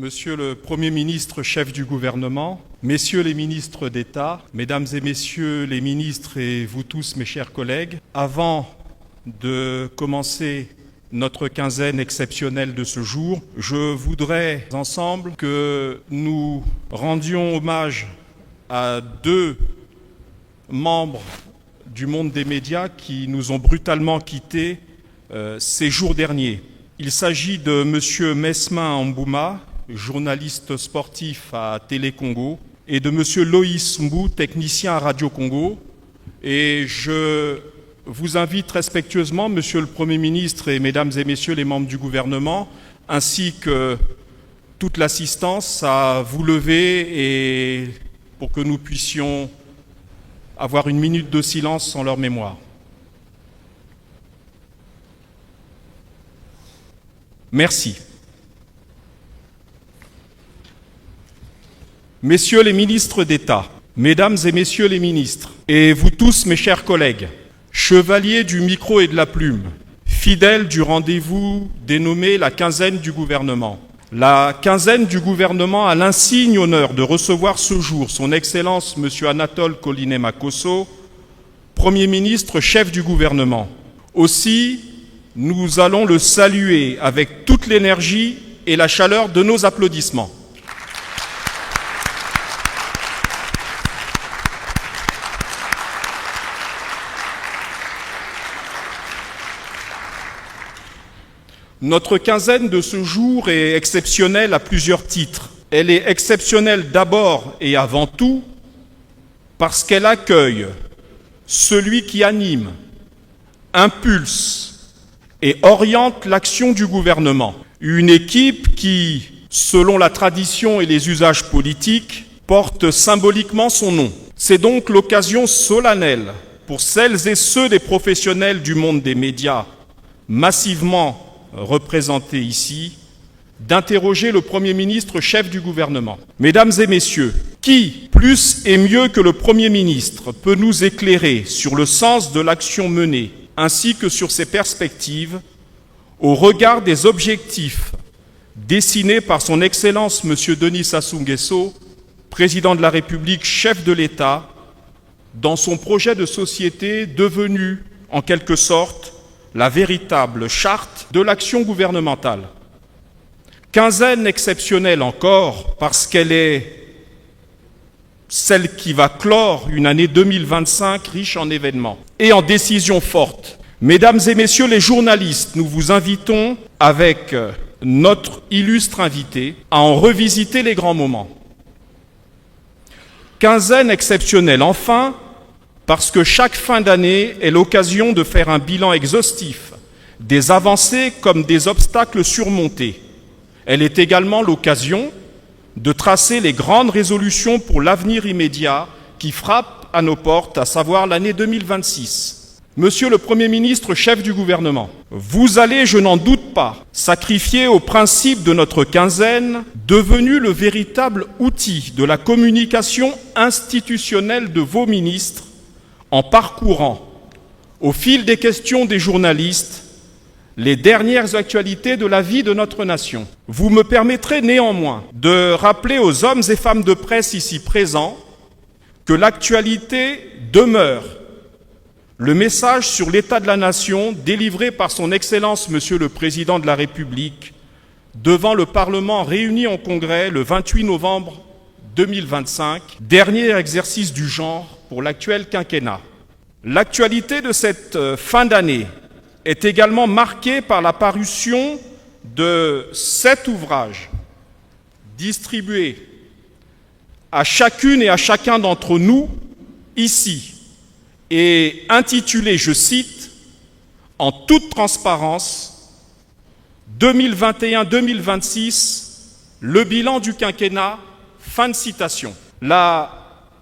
Monsieur le Premier ministre, chef du gouvernement, messieurs les ministres d'État, mesdames et messieurs les ministres et vous tous, mes chers collègues, avant de commencer notre quinzaine exceptionnelle de ce jour, je voudrais ensemble que nous rendions hommage à deux membres du monde des médias qui nous ont brutalement quittés ces jours derniers. Il s'agit de M. Mesmin Mbouma, journaliste sportif à Télé Congo, et de M. Loïs Mbou, technicien à Radio Congo. Et je vous invite respectueusement, Monsieur le Premier ministre et Mesdames et Messieurs les membres du gouvernement, ainsi que toute l'assistance, à vous lever et pour que nous puissions avoir une minute de silence en leur mémoire. Merci. Messieurs les ministres d'État, Mesdames et Messieurs les ministres, et vous tous, mes chers collègues, chevaliers du micro et de la plume, fidèles du rendez-vous dénommé la quinzaine du gouvernement. La quinzaine du gouvernement a l'insigne honneur de recevoir ce jour son Excellence M. Anatole Koliné-Makosso, Premier ministre, chef du gouvernement. Aussi, nous allons le saluer avec toute l'énergie et la chaleur de nos applaudissements. Notre quinzaine de ce jour est exceptionnelle à plusieurs titres. Elle est exceptionnelle d'abord et avant tout parce qu'elle accueille celui qui anime, impulse et oriente l'action du gouvernement. Une équipe qui, selon la tradition et les usages politiques, porte symboliquement son nom. C'est donc l'occasion solennelle pour celles et ceux des professionnels du monde des médias massivement représentés ici, d'interroger le Premier ministre chef du gouvernement. Mesdames et messieurs, qui, plus et mieux que le Premier ministre, peut nous éclairer sur le sens de l'action menée ainsi que sur ses perspectives au regard des objectifs dessinés par son Excellence M. Denis Sassou Nguesso, Président de la République, chef de l'État, dans son projet de société devenu, en quelque sorte, la véritable charte de l'action gouvernementale. Quinzaine exceptionnelle encore, parce qu'elle est celle qui va clore une année 2025 riche en événements et en décisions fortes. Mesdames et messieurs les journalistes, nous vous invitons, avec notre illustre invité, à en revisiter les grands moments. Quinzaine exceptionnelle enfin, parce que chaque fin d'année est l'occasion de faire un bilan exhaustif des avancées comme des obstacles surmontés. Elle est également l'occasion de tracer les grandes résolutions pour l'avenir immédiat qui frappent à nos portes, à savoir l'année 2026. Monsieur le Premier ministre, chef du gouvernement, vous allez, je n'en doute pas, sacrifier au principe de notre quinzaine, devenu le véritable outil de la communication institutionnelle de vos ministres, en parcourant, au fil des questions des journalistes, les dernières actualités de la vie de notre nation. Vous me permettrez néanmoins de rappeler aux hommes et femmes de presse ici présents que l'actualité demeure le message sur l'état de la nation délivré par son Excellence Monsieur le Président de la République devant le Parlement réuni en Congrès le 28 novembre 2025, dernier exercice du genre pour l'actuel quinquennat. L'actualité de cette fin d'année est également marquée par la parution de 7 ouvrages distribués à chacune et à chacun d'entre nous ici et intitulés, je cite, « En toute transparence, 2021-2026, le bilan du quinquennat », fin de citation. La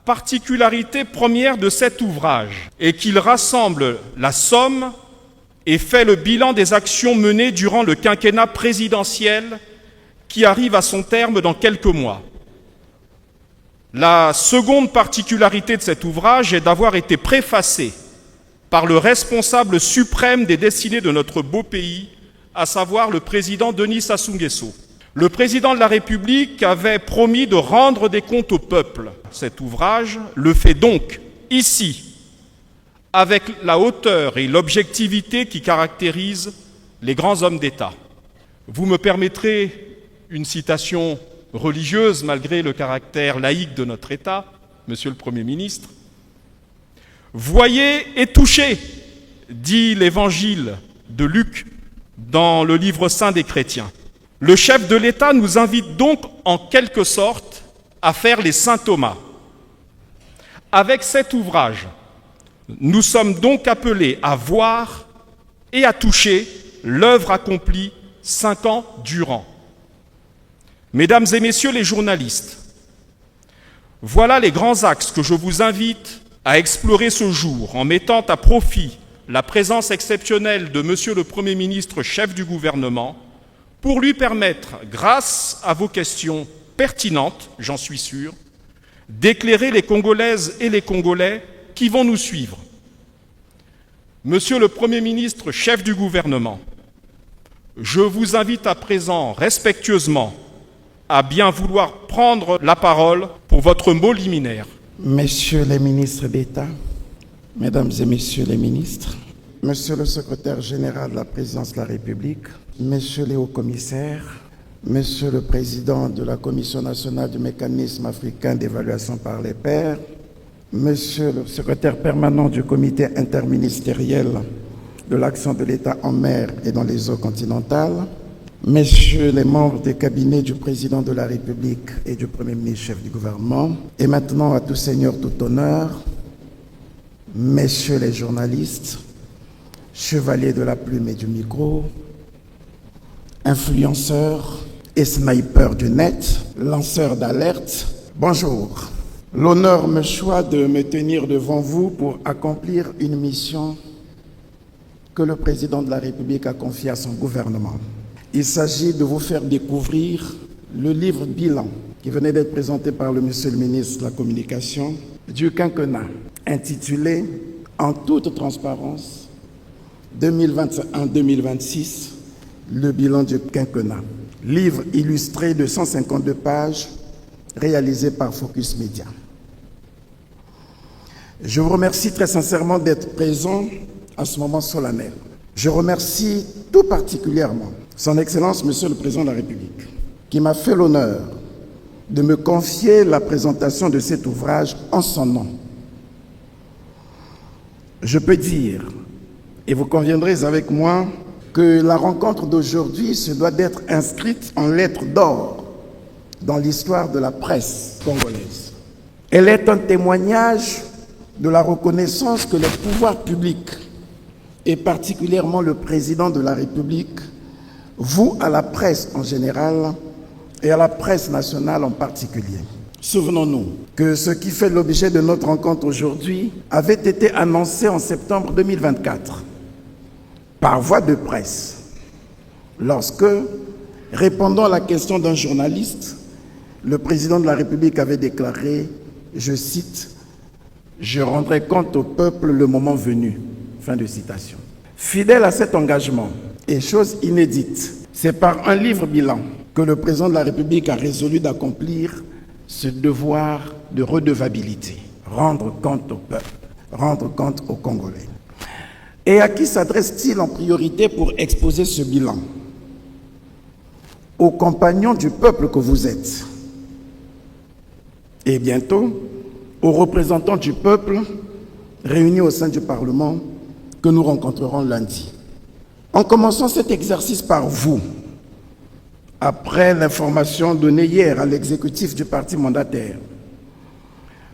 particularité première de cet ouvrage est qu'il rassemble la somme et fait le bilan des actions menées durant le quinquennat présidentiel qui arrive à son terme dans quelques mois. La seconde particularité de cet ouvrage est d'avoir été préfacé par le responsable suprême des destinées de notre beau pays, à savoir le président Denis Sassou Nguesso. Le président de la République avait promis de rendre des comptes au peuple. Cet ouvrage le fait donc ici, avec la hauteur et l'objectivité qui caractérisent les grands hommes d'État. Vous me permettrez une citation religieuse, malgré le caractère laïque de notre État, Monsieur le Premier ministre. « Voyez et touchez », dit l'Évangile de Luc dans le livre saint des chrétiens. Le chef de l'État nous invite donc en quelque sorte à faire les saints Thomas. Avec cet ouvrage, nous sommes donc appelés à voir et à toucher l'œuvre accomplie 5 ans durant. Mesdames et messieurs les journalistes, voilà les grands axes que je vous invite à explorer ce jour en mettant à profit la présence exceptionnelle de Monsieur le Premier ministre, chef du gouvernement, pour lui permettre, grâce à vos questions pertinentes, j'en suis sûr, d'éclairer les Congolaises et les Congolais qui vont nous suivre. Monsieur le Premier ministre, chef du gouvernement, je vous invite à présent respectueusement à bien vouloir prendre la parole pour votre mot liminaire. Messieurs les ministres d'État, Mesdames et Messieurs les ministres, Monsieur le secrétaire général de la Présidence de la République, Messieurs les hauts-commissaires, Monsieur le président de la Commission nationale du mécanisme africain d'évaluation par les pairs, Monsieur le secrétaire permanent du comité interministériel de l'action de l'État en mer et dans les eaux continentales, Messieurs les membres des cabinets du président de la République et du Premier ministre chef du gouvernement, et maintenant à tout seigneur, tout honneur, Messieurs les journalistes, chevaliers de la plume et du micro, influenceurs et snipers du net, lanceurs d'alerte, bonjour. L'honneur me choisit de me tenir devant vous pour accomplir une mission que le président de la République a confiée à son gouvernement. Il s'agit de vous faire découvrir le livre bilan qui venait d'être présenté par le Monsieur le ministre de la Communication du quinquennat, intitulé « En toute transparence, 2021-2026, le bilan du quinquennat ». Livre illustré de 152 pages, réalisé par Focus Média. Je vous remercie très sincèrement d'être présent à ce moment solennel. Je remercie tout particulièrement Son Excellence, Monsieur le Président de la République, qui m'a fait l'honneur de me confier la présentation de cet ouvrage en son nom. Je peux dire, et vous conviendrez avec moi, que la rencontre d'aujourd'hui se doit d'être inscrite en lettres d'or dans l'histoire de la presse congolaise. Elle est un témoignage de la reconnaissance que les pouvoirs publics, et particulièrement le président de la République, voue à la presse en général et à la presse nationale en particulier. Souvenons-nous que ce qui fait l'objet de notre rencontre aujourd'hui avait été annoncé en septembre 2024 par voie de presse, lorsque, répondant à la question d'un journaliste, le président de la République avait déclaré, je cite, « Je rendrai compte au peuple le moment venu ». Fin de citation. Fidèle à cet engagement, et chose inédite, c'est par un livre bilan que le président de la République a résolu d'accomplir ce devoir de redevabilité, rendre compte au peuple, rendre compte aux Congolais. Et à qui s'adresse-t-il en priorité pour exposer ce bilan? Aux compagnons du peuple que vous êtes. Et bientôt, aux représentants du peuple réunis au sein du Parlement que nous rencontrerons lundi. En commençant cet exercice par vous, après l'information donnée hier à l'exécutif du parti mandataire,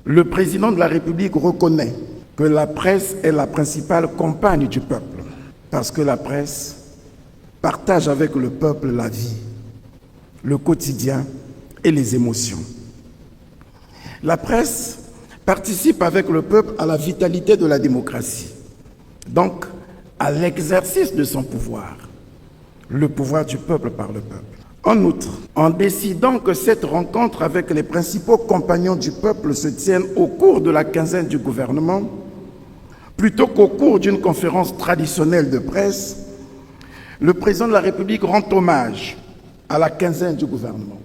le président de la République reconnaît que la presse est la principale compagne du peuple, parce que la presse partage avec le peuple la vie, le quotidien et les émotions. La presse participe avec le peuple à la vitalité de la démocratie, donc à l'exercice de son pouvoir, le pouvoir du peuple par le peuple. En outre, en décidant que cette rencontre avec les principaux compagnons du peuple se tienne au cours de la quinzaine du gouvernement, plutôt qu'au cours d'une conférence traditionnelle de presse, le président de la République rend hommage à la quinzaine du gouvernement.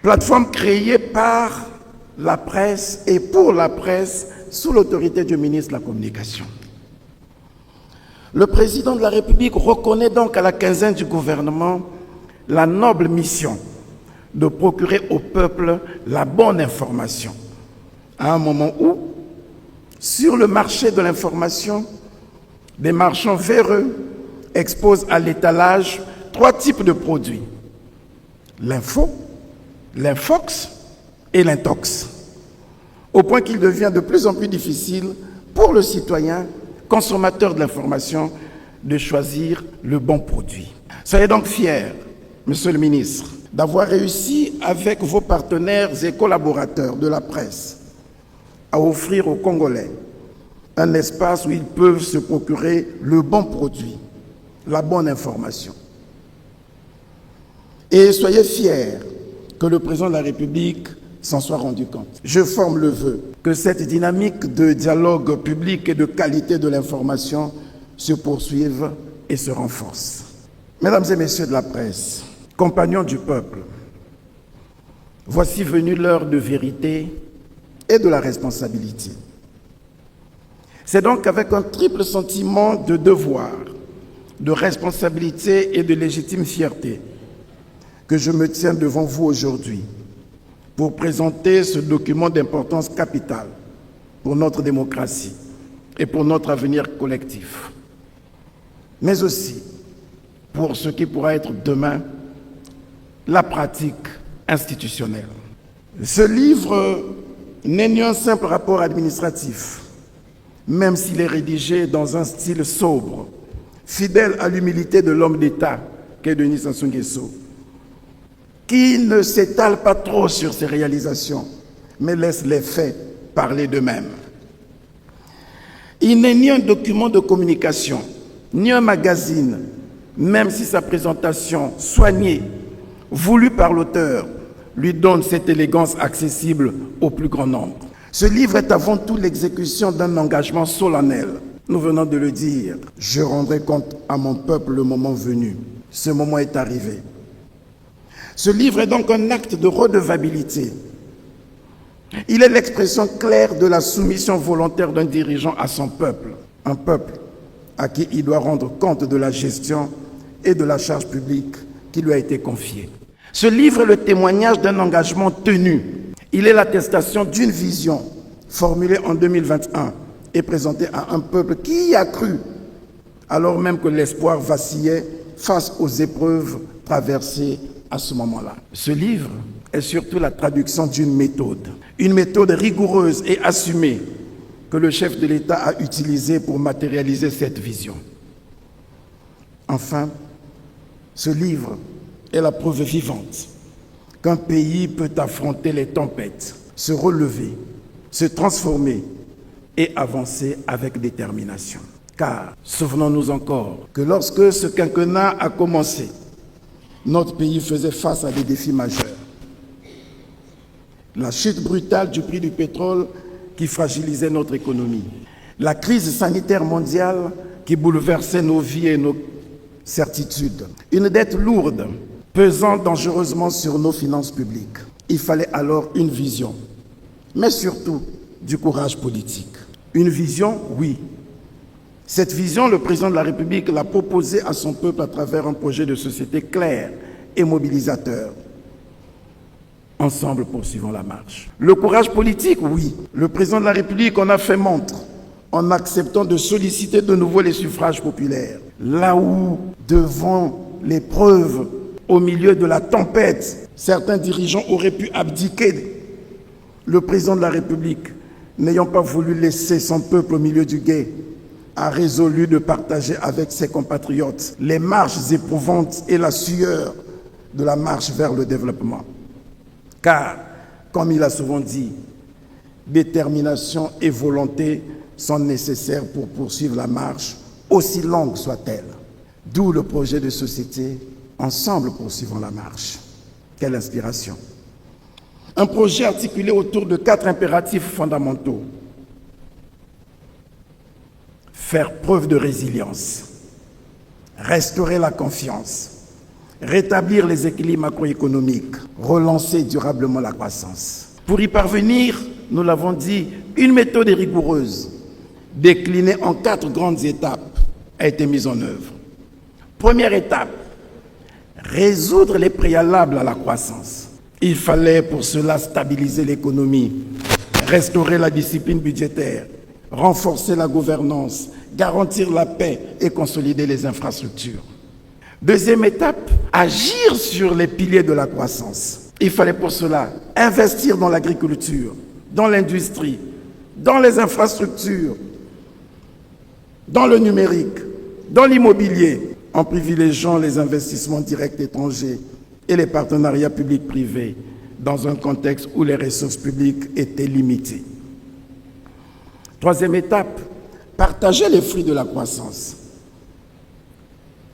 Plateforme créée par la presse et pour la presse sous l'autorité du ministre de la Communication. Le président de la République reconnaît donc à la quinzaine du gouvernement la noble mission de procurer au peuple la bonne information, à un moment où, sur le marché de l'information, des marchands véreux exposent à l'étalage 3 types de produits: l'info, l'infox et l'intox, au point qu'il devient de plus en plus difficile pour le citoyen consommateur de l'information de choisir le bon produit. Soyez donc fiers, Monsieur le ministre, d'avoir réussi avec vos partenaires et collaborateurs de la presse à offrir aux Congolais un espace où ils peuvent se procurer le bon produit, la bonne information. Et soyez fiers que le président de la République s'en soit rendu compte. Je forme le vœu que cette dynamique de dialogue public et de qualité de l'information se poursuive et se renforce. Mesdames et messieurs de la presse, compagnons du peuple, voici venue l'heure de vérité et de la responsabilité. C'est donc avec un triple sentiment de devoir, de responsabilité et de légitime fierté que je me tiens devant vous aujourd'hui pour présenter ce document d'importance capitale pour notre démocratie et pour notre avenir collectif, mais aussi pour ce qui pourra être demain la pratique institutionnelle. Ce livre n'est ni un simple rapport administratif, même s'il est rédigé dans un style sobre, fidèle à l'humilité de l'homme d'État qu'est Denis Sassou Nguesso, qui ne s'étale pas trop sur ses réalisations, mais laisse les faits parler d'eux-mêmes. Il n'est ni un document de communication, ni un magazine, même si sa présentation soignée, voulue par l'auteur, lui donne cette élégance accessible au plus grand nombre. Ce livre est avant tout l'exécution d'un engagement solennel. Nous venons de le dire, je rendrai compte à mon peuple le moment venu. Ce moment est arrivé. Ce livre est donc un acte de redevabilité. Il est l'expression claire de la soumission volontaire d'un dirigeant à son peuple, un peuple à qui il doit rendre compte de la gestion et de la charge publique qui lui a été confiée. Ce livre est le témoignage d'un engagement tenu. Il est l'attestation d'une vision formulée en 2021 et présentée à un peuple qui y a cru, alors même que l'espoir vacillait face aux épreuves traversées à ce moment-là. Ce livre est surtout la traduction d'une méthode rigoureuse et assumée que le chef de l'État a utilisée pour matérialiser cette vision. Enfin, ce livre est la preuve vivante qu'un pays peut affronter les tempêtes, se relever, se transformer et avancer avec détermination. Car, souvenons-nous encore que lorsque ce quinquennat a commencé, notre pays faisait face à des défis majeurs. La chute brutale du prix du pétrole qui fragilisait notre économie. La crise sanitaire mondiale qui bouleversait nos vies et nos certitudes. Une dette lourde, pesant dangereusement sur nos finances publiques. Il fallait alors une vision, mais surtout du courage politique. Une vision, oui. Cette vision, le président de la République l'a proposée à son peuple à travers un projet de société clair et mobilisateur. Ensemble, poursuivons la marche. Le courage politique, oui. Le président de la République en a fait montre en acceptant de solliciter de nouveau les suffrages populaires. Là où, devant l'épreuve, au milieu de la tempête, certains dirigeants auraient pu abdiquer. Le président de la République, n'ayant pas voulu laisser son peuple au milieu du gué, a résolu de partager avec ses compatriotes les marches éprouvantes et la sueur de la marche vers le développement. Car, comme il a souvent dit, détermination et volonté sont nécessaires pour poursuivre la marche, aussi longue soit-elle. D'où le projet de société « Ensemble poursuivons la marche ». Quelle inspiration! Un projet articulé autour de 4 impératifs fondamentaux. Faire preuve de résilience, restaurer la confiance, rétablir les équilibres macroéconomiques, relancer durablement la croissance. Pour y parvenir, nous l'avons dit, une méthode rigoureuse, déclinée en 4 grandes étapes, a été mise en œuvre. Première étape, résoudre les préalables à la croissance. Il fallait pour cela stabiliser l'économie, restaurer la discipline budgétaire, renforcer la gouvernance, garantir la paix et consolider les infrastructures. Deuxième étape, agir sur les piliers de la croissance. Il fallait pour cela investir dans l'agriculture, dans l'industrie, dans les infrastructures, dans le numérique, dans l'immobilier, en privilégiant les investissements directs étrangers et les partenariats publics-privés dans un contexte où les ressources publiques étaient limitées. Troisième étape, partager les fruits de la croissance.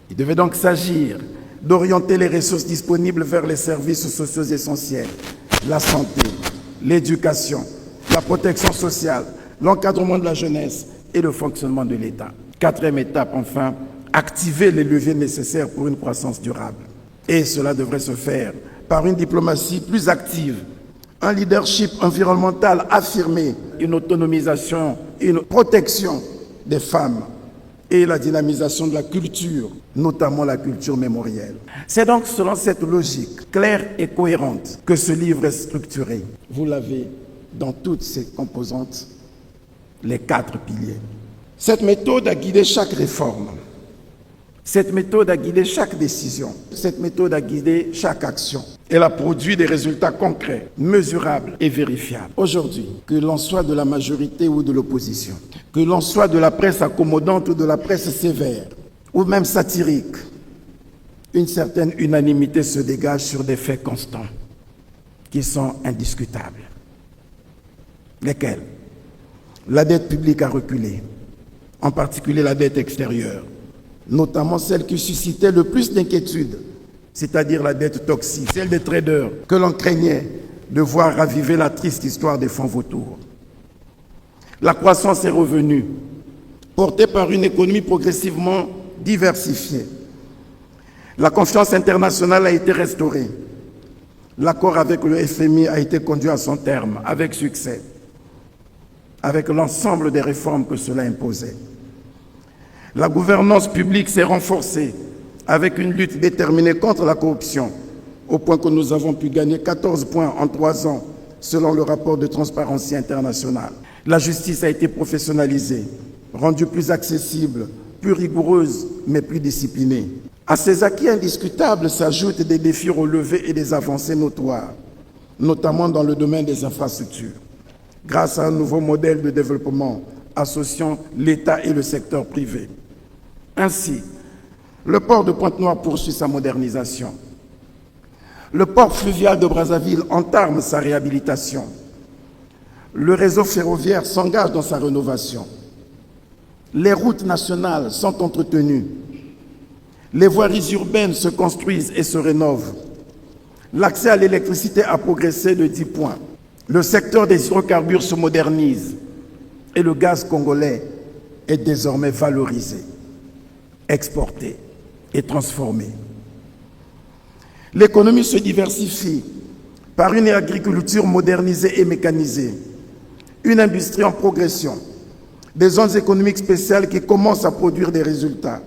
Il devait donc s'agir d'orienter les ressources disponibles vers les services sociaux essentiels, la santé, l'éducation, la protection sociale, l'encadrement de la jeunesse et le fonctionnement de l'État. Quatrième étape, enfin, activer les leviers nécessaires pour une croissance durable. Et cela devrait se faire par une diplomatie plus active, un leadership environnemental affirmé, une autonomisation, une protection des femmes et la dynamisation de la culture, notamment la culture mémorielle. C'est donc selon cette logique claire et cohérente que ce livre est structuré. Vous l'avez dans toutes ses composantes, les 4 piliers. Cette méthode a guidé chaque réforme. Cette méthode a guidé chaque décision. Cette méthode a guidé chaque action. Elle a produit des résultats concrets, mesurables et vérifiables. Aujourd'hui, que l'on soit de la majorité ou de l'opposition, que l'on soit de la presse accommodante ou de la presse sévère, ou même satirique, une certaine unanimité se dégage sur des faits constants qui sont indiscutables. Lesquels? La dette publique a reculé, en particulier la dette extérieure, notamment celle qui suscitait le plus d'inquiétude, c'est-à-dire la dette toxique, celle des traders, que l'on craignait de voir raviver la triste histoire des fonds vautours. La croissance est revenue, portée par une économie progressivement diversifiée. La confiance internationale a été restaurée. L'accord avec le FMI a été conduit à son terme, avec succès, avec l'ensemble des réformes que cela imposait. La gouvernance publique s'est renforcée avec une lutte déterminée contre la corruption, au point que nous avons pu gagner 14 points en 3 ans, selon le rapport de Transparency International. La justice a été professionnalisée, rendue plus accessible, plus rigoureuse, mais plus disciplinée. À ces acquis indiscutables s'ajoutent des défis relevés et des avancées notoires, notamment dans le domaine des infrastructures, grâce à un nouveau modèle de développement associant l'État et le secteur privé. Ainsi, le port de Pointe-Noire poursuit sa modernisation. Le port fluvial de Brazzaville entame sa réhabilitation. Le réseau ferroviaire s'engage dans sa rénovation. Les routes nationales sont entretenues. Les voiries urbaines se construisent et se rénovent. L'accès à l'électricité a progressé de 10 points. Le secteur des hydrocarbures se modernise et le gaz congolais est désormais valorisé, exporté et transformé. L'économie se diversifie par une agriculture modernisée et mécanisée, une industrie en progression, des zones économiques spéciales qui commencent à produire des résultats,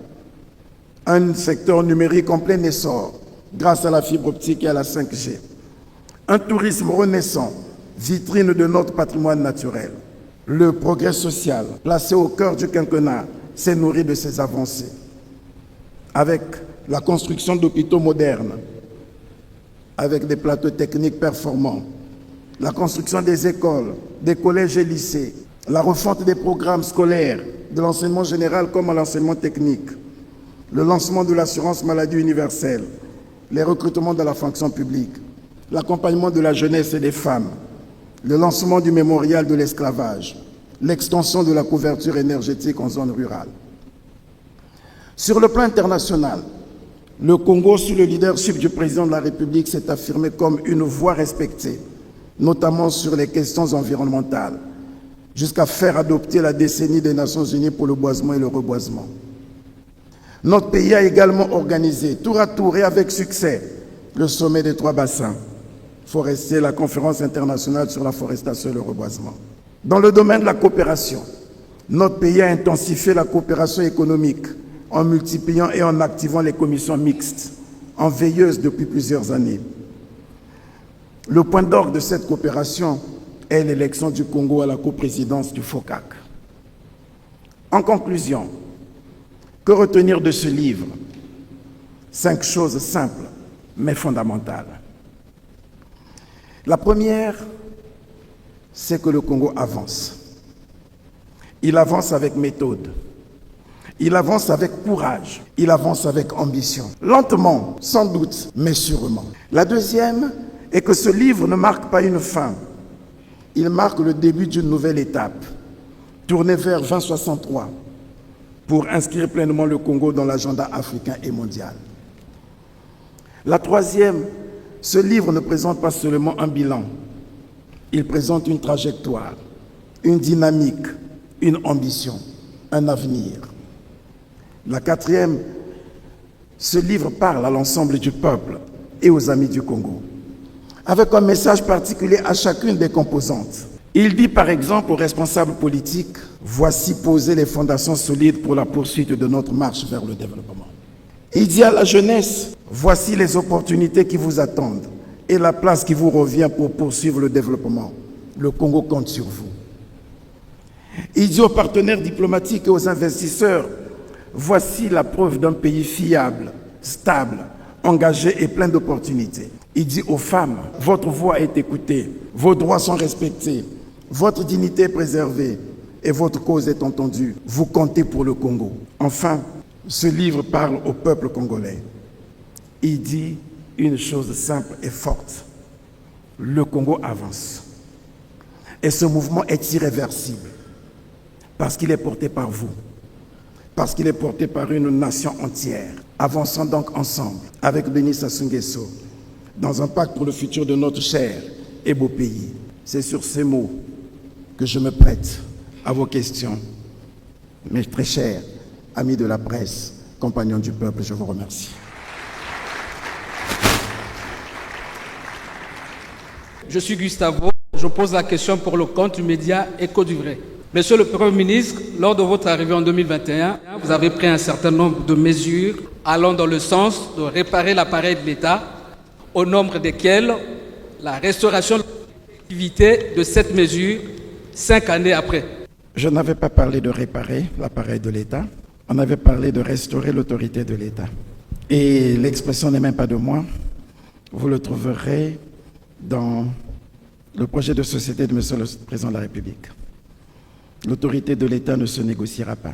un secteur numérique en plein essor grâce à la fibre optique et à la 5G, un tourisme renaissant, vitrine de notre patrimoine naturel. Le progrès social, placé au cœur du quinquennat, s'est nourri de ces avancées, avec la construction d'hôpitaux modernes, avec des plateaux techniques performants, la construction des écoles, des collèges et lycées, la refonte des programmes scolaires, de l'enseignement général comme à l'enseignement technique, le lancement de l'assurance maladie universelle, les recrutements de la fonction publique, l'accompagnement de la jeunesse et des femmes, le lancement du mémorial de l'esclavage, l'extension de la couverture énergétique en zone rurale. Sur le plan international, le Congo, sous le leadership du président de la République, s'est affirmé comme une voix respectée, notamment sur les questions environnementales, jusqu'à faire adopter la décennie des Nations Unies pour le boisement et le reboisement. Notre pays a également organisé, tour à tour et avec succès, le sommet des 3 bassins forestiers, la conférence internationale sur la forestation et le reboisement. Dans le domaine de la coopération, notre pays a intensifié la coopération économique en multipliant et en activant les commissions mixtes, en veilleuse depuis plusieurs années. Le point d'orgue de cette coopération est l'élection du Congo à la coprésidence du FOCAC. En conclusion, que retenir de ce livre? 5 choses simples, mais fondamentales. La première, c'est que le Congo avance. Il avance avec méthode. Il avance avec courage. Il avance avec ambition. Lentement, sans doute, mais sûrement. La deuxième est que ce livre ne marque pas une fin. Il marque le début d'une nouvelle étape, tournée vers 2063, pour inscrire pleinement le Congo dans l'agenda africain et mondial. La troisième, ce livre ne présente pas seulement un bilan. Il présente une trajectoire, une dynamique, une ambition, un avenir. La quatrième, ce livre parle à l'ensemble du peuple et aux amis du Congo, avec un message particulier à chacune des composantes. Il dit par exemple aux responsables politiques, voici poser les fondations solides pour la poursuite de notre marche vers le développement. Il dit à la jeunesse, voici les opportunités qui vous attendent et la place qui vous revient pour poursuivre le développement. Le Congo compte sur vous. Il dit aux partenaires diplomatiques et aux investisseurs, voici la preuve d'un pays fiable, stable, engagé et plein d'opportunités. Il dit aux femmes, votre voix est écoutée, vos droits sont respectés, votre dignité est préservée et votre cause est entendue. Vous comptez pour le Congo. Enfin, ce livre parle au peuple congolais. Il dit une chose simple et forte. Le Congo avance. Et ce mouvement est irréversible parce qu'il est porté par vous, parce qu'il est porté par une nation entière. Avançons donc ensemble avec Denis Sassou Nguesso dans un pacte pour le futur de notre cher et beau pays. C'est sur ces mots que je me prête à vos questions. Mes très chers amis de la presse, compagnons du peuple, je vous remercie. Je suis Gustavo, je pose la question pour le compte du média Écho du Vrai. Monsieur le Premier ministre, lors de votre arrivée en 2021, vous avez pris un certain nombre de mesures allant dans le sens de réparer l'appareil de l'État, au nombre desquelles la restauration de l'activité de cette mesure 5 années après. Je n'avais pas parlé de réparer l'appareil de l'État, on avait parlé de restaurer l'autorité de l'État. Et l'expression n'est même pas de moi, vous le trouverez dans le projet de société de Monsieur le Président de la République. L'autorité de l'État ne se négociera pas.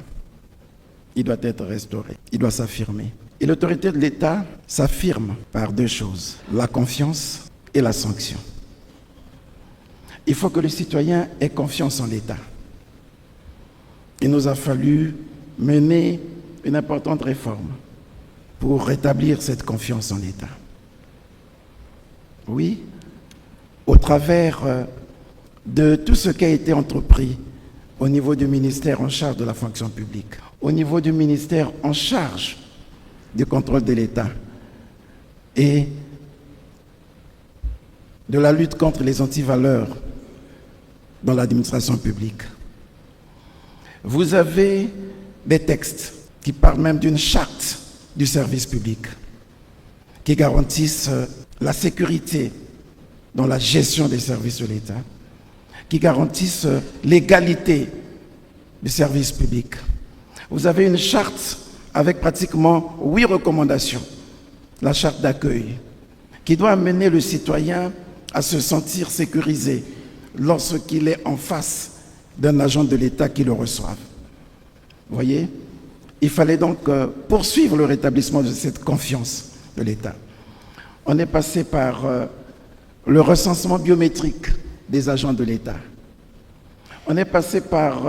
Il doit être restauré, il doit s'affirmer. Et l'autorité de l'État s'affirme par 2 choses, la confiance et la sanction. Il faut que le citoyen ait confiance en l'État. Il nous a fallu mener une importante réforme pour rétablir cette confiance en l'État. Oui, au travers de tout ce qui a été entrepris au niveau du ministère en charge de la fonction publique, au niveau du ministère en charge du contrôle de l'État et de la lutte contre les antivaleurs dans l'administration publique. Vous avez des textes qui parlent même d'une charte du service public, qui garantissent la sécurité dans la gestion des services de l'État, qui garantissent l'égalité du service public. Vous avez une charte avec pratiquement 8 recommandations, la charte d'accueil, qui doit amener le citoyen à se sentir sécurisé lorsqu'il est en face d'un agent de l'État qui le reçoive. Vous voyez, il fallait donc poursuivre le rétablissement de cette confiance de l'État. On est passé par le recensement biométrique des agents de l'État. On est passé par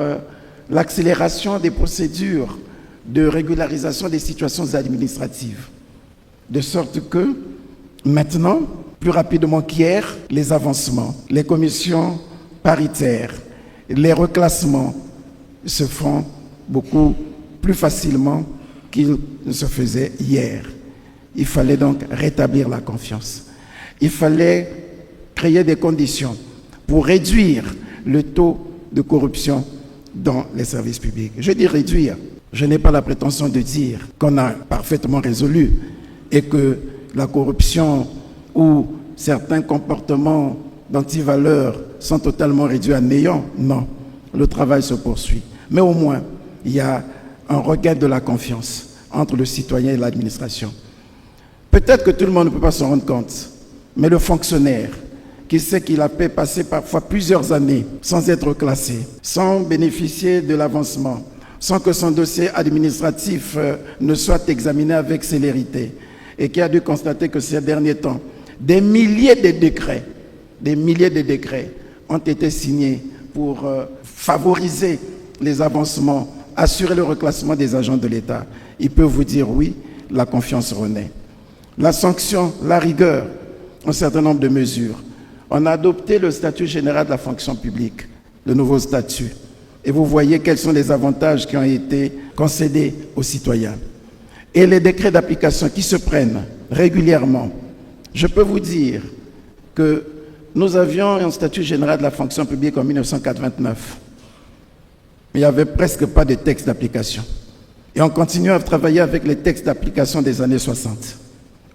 l'accélération des procédures de régularisation des situations administratives, de sorte que maintenant, plus rapidement qu'hier, les avancements, les commissions paritaires, les reclassements se font beaucoup plus facilement qu'il se faisait hier. Il fallait donc rétablir la confiance. Il fallait créer des conditions pour réduire le taux de corruption dans les services publics. Je dis réduire. Je n'ai pas la prétention de dire qu'on a parfaitement résolu et que la corruption ou certains comportements d'antivaleurs sont totalement réduits à néant. Non, le travail se poursuit. Mais au moins, il y a un regain de la confiance entre le citoyen et l'administration. Peut-être que tout le monde ne peut pas s'en rendre compte, mais le fonctionnaire qui sait qu'il a passé parfois plusieurs années sans être classé, sans bénéficier de l'avancement, sans que son dossier administratif ne soit examiné avec célérité, et qui a dû constater que ces derniers temps, des milliers de décrets ont été signés pour favoriser les avancements, assurer le reclassement des agents de l'État. Il peut vous dire oui, la confiance renaît. La sanction, la rigueur, un certain nombre de mesures. On a adopté le statut général de la fonction publique, le nouveau statut. Et vous voyez quels sont les avantages qui ont été concédés aux citoyens. Et les décrets d'application qui se prennent régulièrement. Je peux vous dire que nous avions un statut général de la fonction publique en 1989. Il n'y avait presque pas de texte d'application. Et on continue à travailler avec les textes d'application des années 60.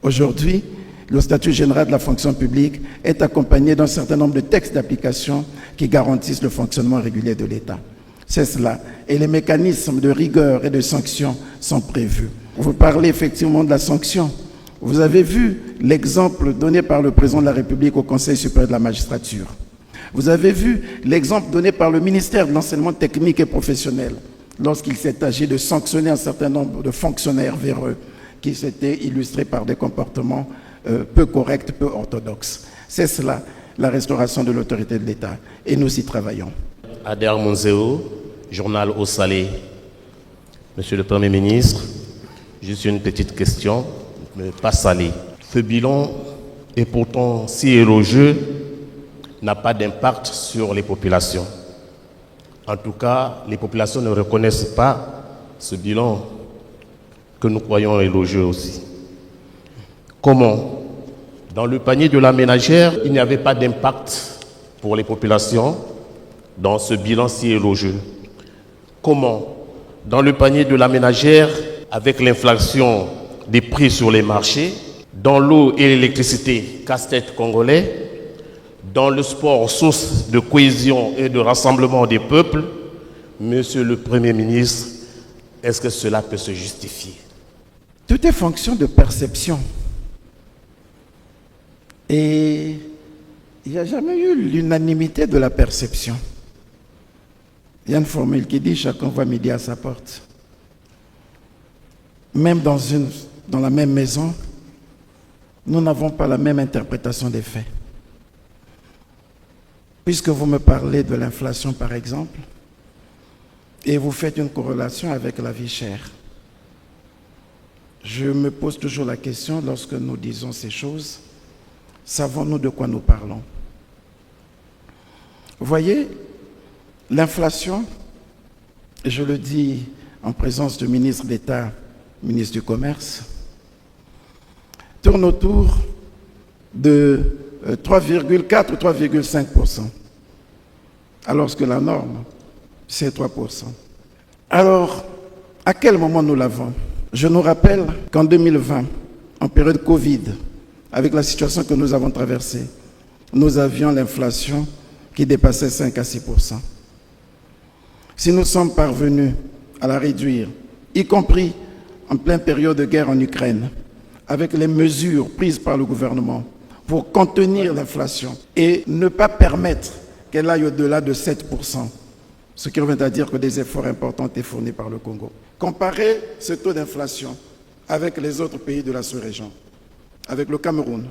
Aujourd'hui, le statut général de la fonction publique est accompagné d'un certain nombre de textes d'application qui garantissent le fonctionnement régulier de l'État. C'est cela. Et les mécanismes de rigueur et de sanction sont prévus. Vous parlez effectivement de la sanction. Vous avez vu l'exemple donné par le président de la République au Conseil supérieur de la magistrature. Vous avez vu l'exemple donné par le ministère de l'enseignement technique et professionnel lorsqu'il s'est agi de sanctionner un certain nombre de fonctionnaires véreux qui s'étaient illustrés par des comportements peu corrects, peu orthodoxes. C'est cela, la restauration de l'autorité de l'État. Et nous y travaillons. Ader Monzeo, journal Au Salé. Monsieur le Premier ministre, juste une petite question, mais pas salée. Ce bilan est pourtant si élogieux, n'a pas d'impact sur les populations. En tout cas, les populations ne reconnaissent pas ce bilan que nous croyons élogieux aussi. Comment? Dans le panier de la ménagère, il n'y avait pas d'impact pour les populations dans ce bilan si élogieux. Comment? Dans le panier de la ménagère, avec l'inflation des prix sur les marchés, dans l'eau et l'électricité, casse-tête congolais, dans le sport, source de cohésion et de rassemblement des peuples, Monsieur le Premier ministre, est-ce que cela peut se justifier? Tout est fonction de perception. Et il n'y a jamais eu l'unanimité de la perception. Il y a une formule qui dit « chacun voit midi à sa porte ». Même dans la même maison, nous n'avons pas la même interprétation des faits. Puisque vous me parlez de l'inflation, par exemple, et vous faites une corrélation avec la vie chère, je me pose toujours la question, lorsque nous disons ces choses, savons-nous de quoi nous parlons? Vous voyez, l'inflation, et je le dis en présence du ministre d'État, ministre du Commerce, tourne autour de 3,4 ou 3,5%, alors que la norme, c'est 3%. Alors, à quel moment nous l'avons? Je nous rappelle qu'en 2020, en période Covid, avec la situation que nous avons traversée, nous avions l'inflation qui dépassait 5 à 6%. Si nous sommes parvenus à la réduire, y compris en pleine période de guerre en Ukraine, avec les mesures prises par le gouvernement pour contenir l'inflation et ne pas permettre qu'elle aille au-delà de 7%, ce qui revient à dire que des efforts importants ont été fournis par le Congo. Comparez ce taux d'inflation avec les autres pays de la sous-région, avec le Cameroun,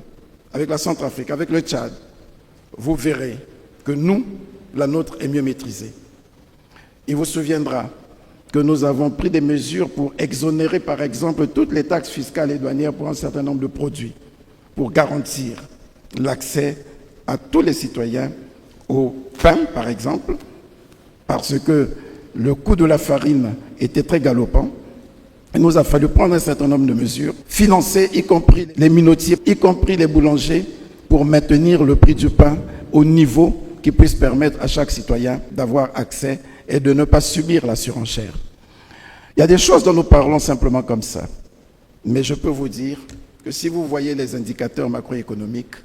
avec la Centrafrique, avec le Tchad, vous verrez que nous, la nôtre est mieux maîtrisée. Il vous souviendra que nous avons pris des mesures pour exonérer, par exemple, toutes les taxes fiscales et douanières pour un certain nombre de produits, pour garantir l'accès à tous les citoyens au pain, par exemple, parce que le coût de la farine était très galopant, Il nous a fallu prendre un certain nombre de mesures, financer y compris les minotiers, y compris les boulangers, pour maintenir le prix du pain au niveau qui puisse permettre à chaque citoyen d'avoir accès et de ne pas subir la surenchère. Il y a des choses dont nous parlons simplement comme ça. Mais je peux vous dire que si vous voyez les indicateurs macroéconomiques,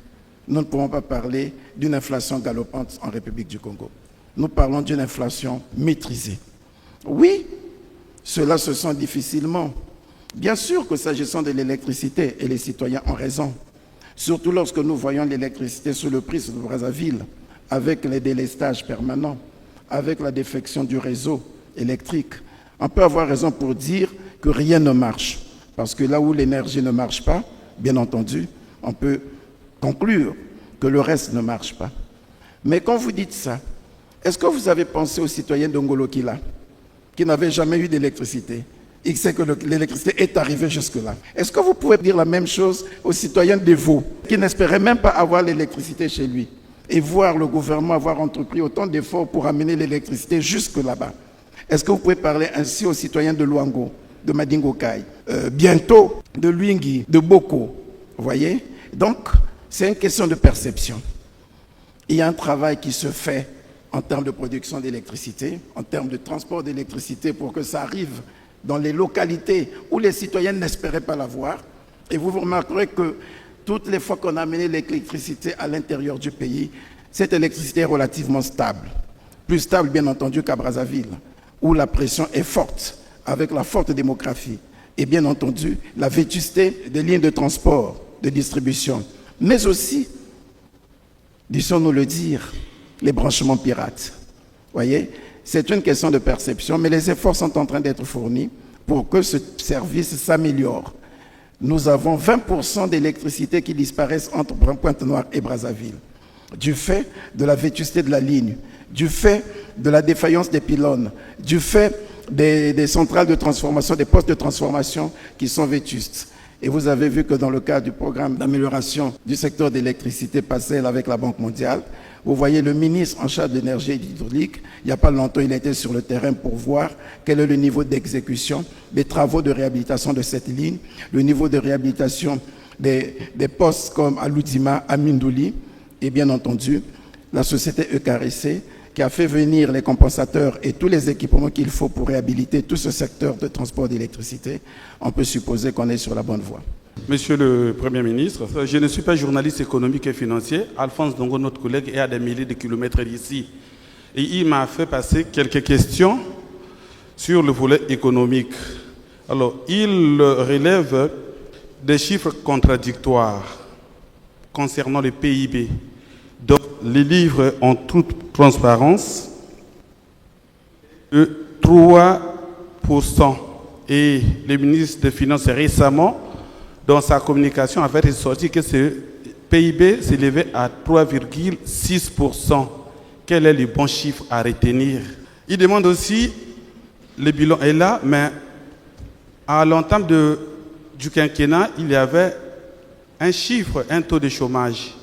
nous ne pouvons pas parler d'une inflation galopante en République du Congo. Nous parlons d'une inflation maîtrisée. Oui, cela se sent difficilement. Bien sûr que s'agissant de l'électricité, et les citoyens ont raison, surtout lorsque nous voyons l'électricité sous le prix de Brazzaville, avec les délestages permanents, avec la défection du réseau électrique, on peut avoir raison pour dire que rien ne marche. Parce que là où l'énergie ne marche pas, bien entendu, on peut conclure que le reste ne marche pas. Mais quand vous dites ça, est-ce que vous avez pensé aux citoyens d'Ongolokila, qui n'avaient jamais eu d'électricité? Il sait que l'électricité est arrivée jusque-là. Est-ce que vous pouvez dire la même chose aux citoyens d'Evo, qui n'espéraient même pas avoir l'électricité chez lui, et voir le gouvernement avoir entrepris autant d'efforts pour amener l'électricité jusque là-bas? Est-ce que vous pouvez parler ainsi aux citoyens de Luango, de Madingokai, bientôt de Luingui, de Boko? Vous voyez? Donc, c'est une question de perception. Il y a un travail qui se fait en termes de production d'électricité, en termes de transport d'électricité pour que ça arrive dans les localités où les citoyens n'espéraient pas l'avoir. Et vous remarquerez que toutes les fois qu'on a amené l'électricité à l'intérieur du pays, cette électricité est relativement stable. Plus stable, bien entendu, qu'à Brazzaville, où la pression est forte, avec la forte démographie. Et bien entendu, la vétusté des lignes de transport, de distribution. Mais aussi, disons-nous le dire, les branchements pirates. Vous voyez, c'est une question de perception, mais les efforts sont en train d'être fournis pour que ce service s'améliore. Nous avons 20% d'électricité qui disparaissent entre Pointe-Noire et Brazzaville, du fait de la vétusté de la ligne, du fait de la défaillance des pylônes, du fait des centrales de transformation, des postes de transformation qui sont vétustes. Et vous avez vu que dans le cadre du programme d'amélioration du secteur d'électricité PACEL avec la Banque mondiale, vous voyez le ministre en charge de l'énergie et de l'hydraulique, il n'y a pas longtemps, il était sur le terrain pour voir quel est le niveau d'exécution des travaux de réhabilitation de cette ligne, le niveau de réhabilitation des postes comme à Loudima, à Mindouli, et bien entendu, la société EKRC, qui a fait venir les compensateurs et tous les équipements qu'il faut pour réhabiliter tout ce secteur de transport d'électricité, on peut supposer qu'on est sur la bonne voie. Monsieur le Premier ministre, je ne suis pas journaliste économique et financier. Alphonse Dongo, notre collègue, est à des milliers de kilomètres d'ici. Et il m'a fait passer quelques questions sur le volet économique. Alors, il relève des chiffres contradictoires concernant le PIB. Donc, les livres en toute transparence, de 3%. Et le ministre des Finances récemment, dans sa communication, avait ressorti que ce PIB s'élevait à 3,6%. Quel est le bon chiffre à retenir? Il demande aussi, le bilan est là, mais à l'entame du quinquennat, il y avait un chiffre, un taux de chômage.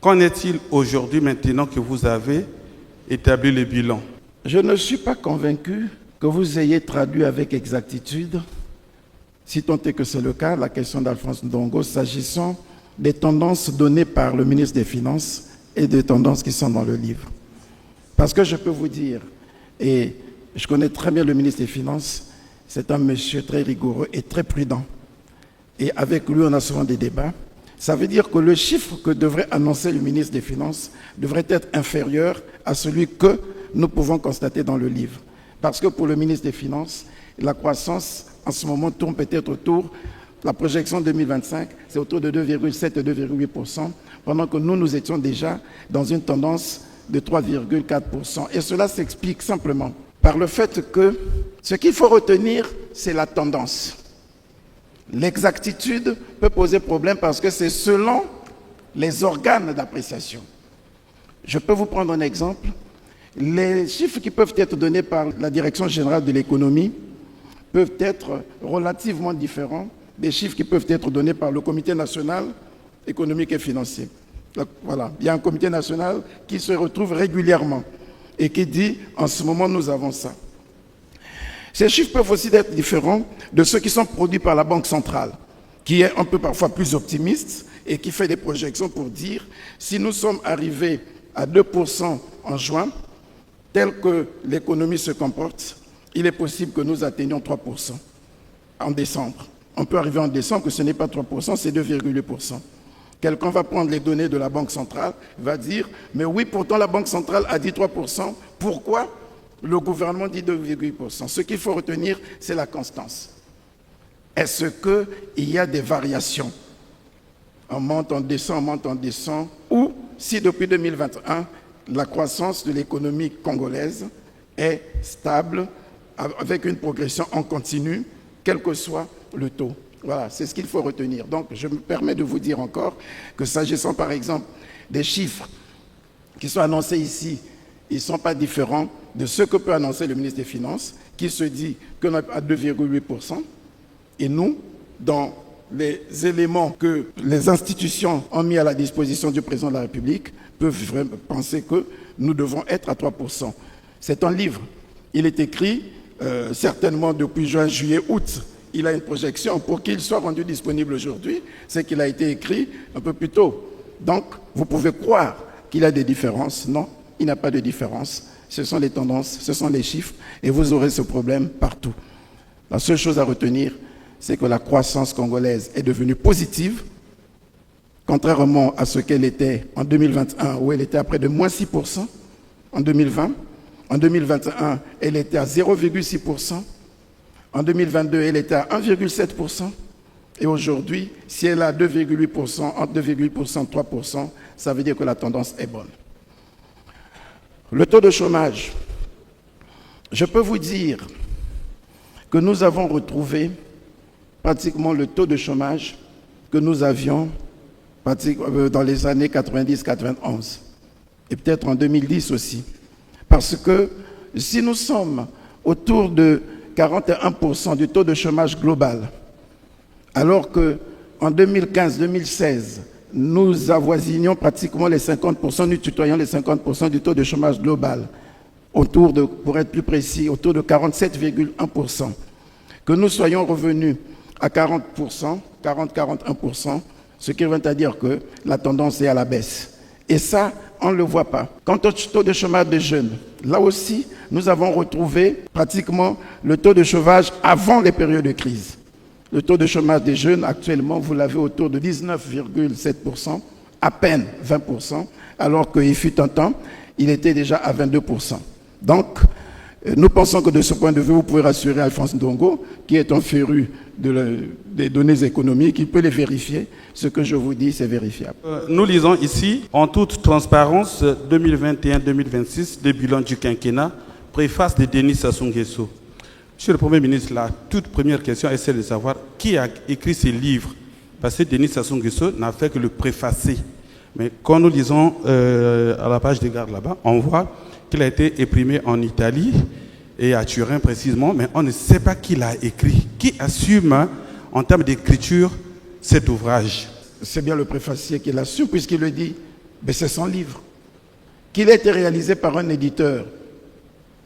Qu'en est-il aujourd'hui, maintenant que vous avez établi le bilan? Je ne suis pas convaincu que vous ayez traduit avec exactitude, si tant est que c'est le cas, la question d'Alphonse Ndongo s'agissant des tendances données par le ministre des Finances et des tendances qui sont dans le livre. Parce que je peux vous dire, et je connais très bien le ministre des Finances, c'est un monsieur très rigoureux et très prudent. Et avec lui, on a souvent des débats. Ça veut dire que le chiffre que devrait annoncer le ministre des Finances devrait être inférieur à celui que nous pouvons constater dans le livre. Parce que pour le ministre des Finances, la croissance en ce moment tourne peut-être autour, la projection 2025, c'est autour de 2,7 et 2,8%, pendant que nous étions déjà dans une tendance de 3,4%. Et cela s'explique simplement par le fait que ce qu'il faut retenir, c'est la tendance. L'exactitude peut poser problème parce que c'est selon les organes d'appréciation. Je peux vous prendre un exemple. Les chiffres qui peuvent être donnés par la Direction générale de l'économie peuvent être relativement différents des chiffres qui peuvent être donnés par le Comité national économique et financier. Donc, voilà, il y a un comité national qui se retrouve régulièrement et qui dit, en ce moment, nous avons ça. Ces chiffres peuvent aussi être différents de ceux qui sont produits par la Banque centrale, qui est un peu parfois plus optimiste et qui fait des projections pour dire si nous sommes arrivés à 2% en juin, tel que l'économie se comporte, il est possible que nous atteignions 3% en décembre. On peut arriver en décembre que ce n'est pas 3%, c'est 2,8%. Quelqu'un va prendre les données de la Banque centrale, va dire, mais oui, pourtant la Banque centrale a dit 3%, pourquoi le gouvernement dit 2,8%? Ce qu'il faut retenir, c'est la constance. Est-ce qu'il y a des variations? On monte, on descend, ou si depuis 2021, la croissance de l'économie congolaise est stable, avec une progression en continu, quel que soit le taux. Voilà, c'est ce qu'il faut retenir. Donc, je me permets de vous dire encore que s'agissant, par exemple, des chiffres qui sont annoncés ici, ils ne sont pas différents de ce que peut annoncer le ministre des Finances, qui se dit qu'on est à 2,8%. Et nous, dans les éléments que les institutions ont mis à la disposition du président de la République, peuvent vraiment penser que nous devons être à 3%. C'est un livre. Il est écrit certainement depuis juin, juillet, août. Il a une projection. Pour qu'il soit rendu disponible aujourd'hui, c'est qu'il a été écrit un peu plus tôt. Donc, vous pouvez croire qu'il y a des différences. Non, il n'y a pas de différence. Ce sont les tendances, ce sont les chiffres, et vous aurez ce problème partout. La seule chose à retenir, c'est que la croissance congolaise est devenue positive, contrairement à ce qu'elle était en 2021, où elle était à près de moins 6% en 2020. En 2021, elle était à 0,6%. En 2022, elle était à 1,7%. Et aujourd'hui, si elle est à 2,8%, entre 2,8% et 3%, ça veut dire que la tendance est bonne. Le taux de chômage, je peux vous dire que nous avons retrouvé pratiquement le taux de chômage que nous avions dans les années 90-91 et peut-être en 2010 aussi. Parce que si nous sommes autour de 41% du taux de chômage global, alors qu'en 2015-2016, nous avoisinions pratiquement les 50%, nous tutoyons les 50% du taux de chômage global, autour de, pour être plus précis, autour de 47,1%. Que nous soyons revenus à 40%, 40-41%, ce qui revient à dire que la tendance est à la baisse. Et ça, on ne le voit pas. Quant au taux de chômage des jeunes, là aussi, nous avons retrouvé pratiquement le taux de chômage avant les périodes de crise. Le taux de chômage des jeunes, actuellement, vous l'avez autour de 19,7%, à peine 20%, alors qu'il fut un temps, il était déjà à 22%. Donc, nous pensons que de ce point de vue, vous pouvez rassurer Alphonse Ndongo, qui est un féru des données économiques, il peut les vérifier. Ce que je vous dis, c'est vérifiable. Nous lisons ici, en toute transparence, 2021-2026, le bilan du quinquennat, préface de Denis Sassou Nguesso. Monsieur le Premier ministre, la toute première question est celle de savoir qui a écrit ces livres. Parce que Denis Sassou Nguesso n'a fait que le préfacer. Mais quand nous lisons à la page de garde là-bas, on voit qu'il a été imprimé en Italie et à Turin précisément, mais on ne sait pas qui l'a écrit. Qui assume en termes d'écriture cet ouvrage? C'est bien le préfacier qui l'assume puisqu'il le dit, mais c'est son livre. Qu'il a été réalisé par un éditeur,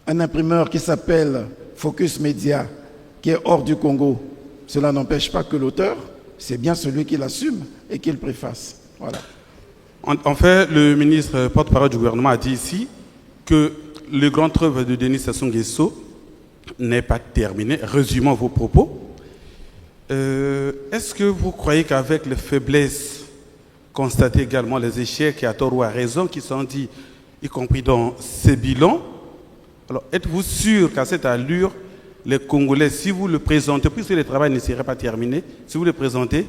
un imprimeur qui s'appelle Focus Media, qui est hors du Congo. Cela n'empêche pas que l'auteur, c'est bien celui qui l'assume et qui le préface. Voilà. En fait, le ministre porte-parole du gouvernement a dit ici que le grand œuvre de Denis Sassou Nguesso n'est pas terminé. Résumons vos propos. Est-ce que vous croyez qu'avec les faiblesses constatées également, les échecs et à tort ou à raison qui sont dits, y compris dans ces bilans, alors êtes-vous sûr qu'à cette allure, les Congolais, si vous le présentez, puisque le travail ne serait pas terminé, si vous le présentez,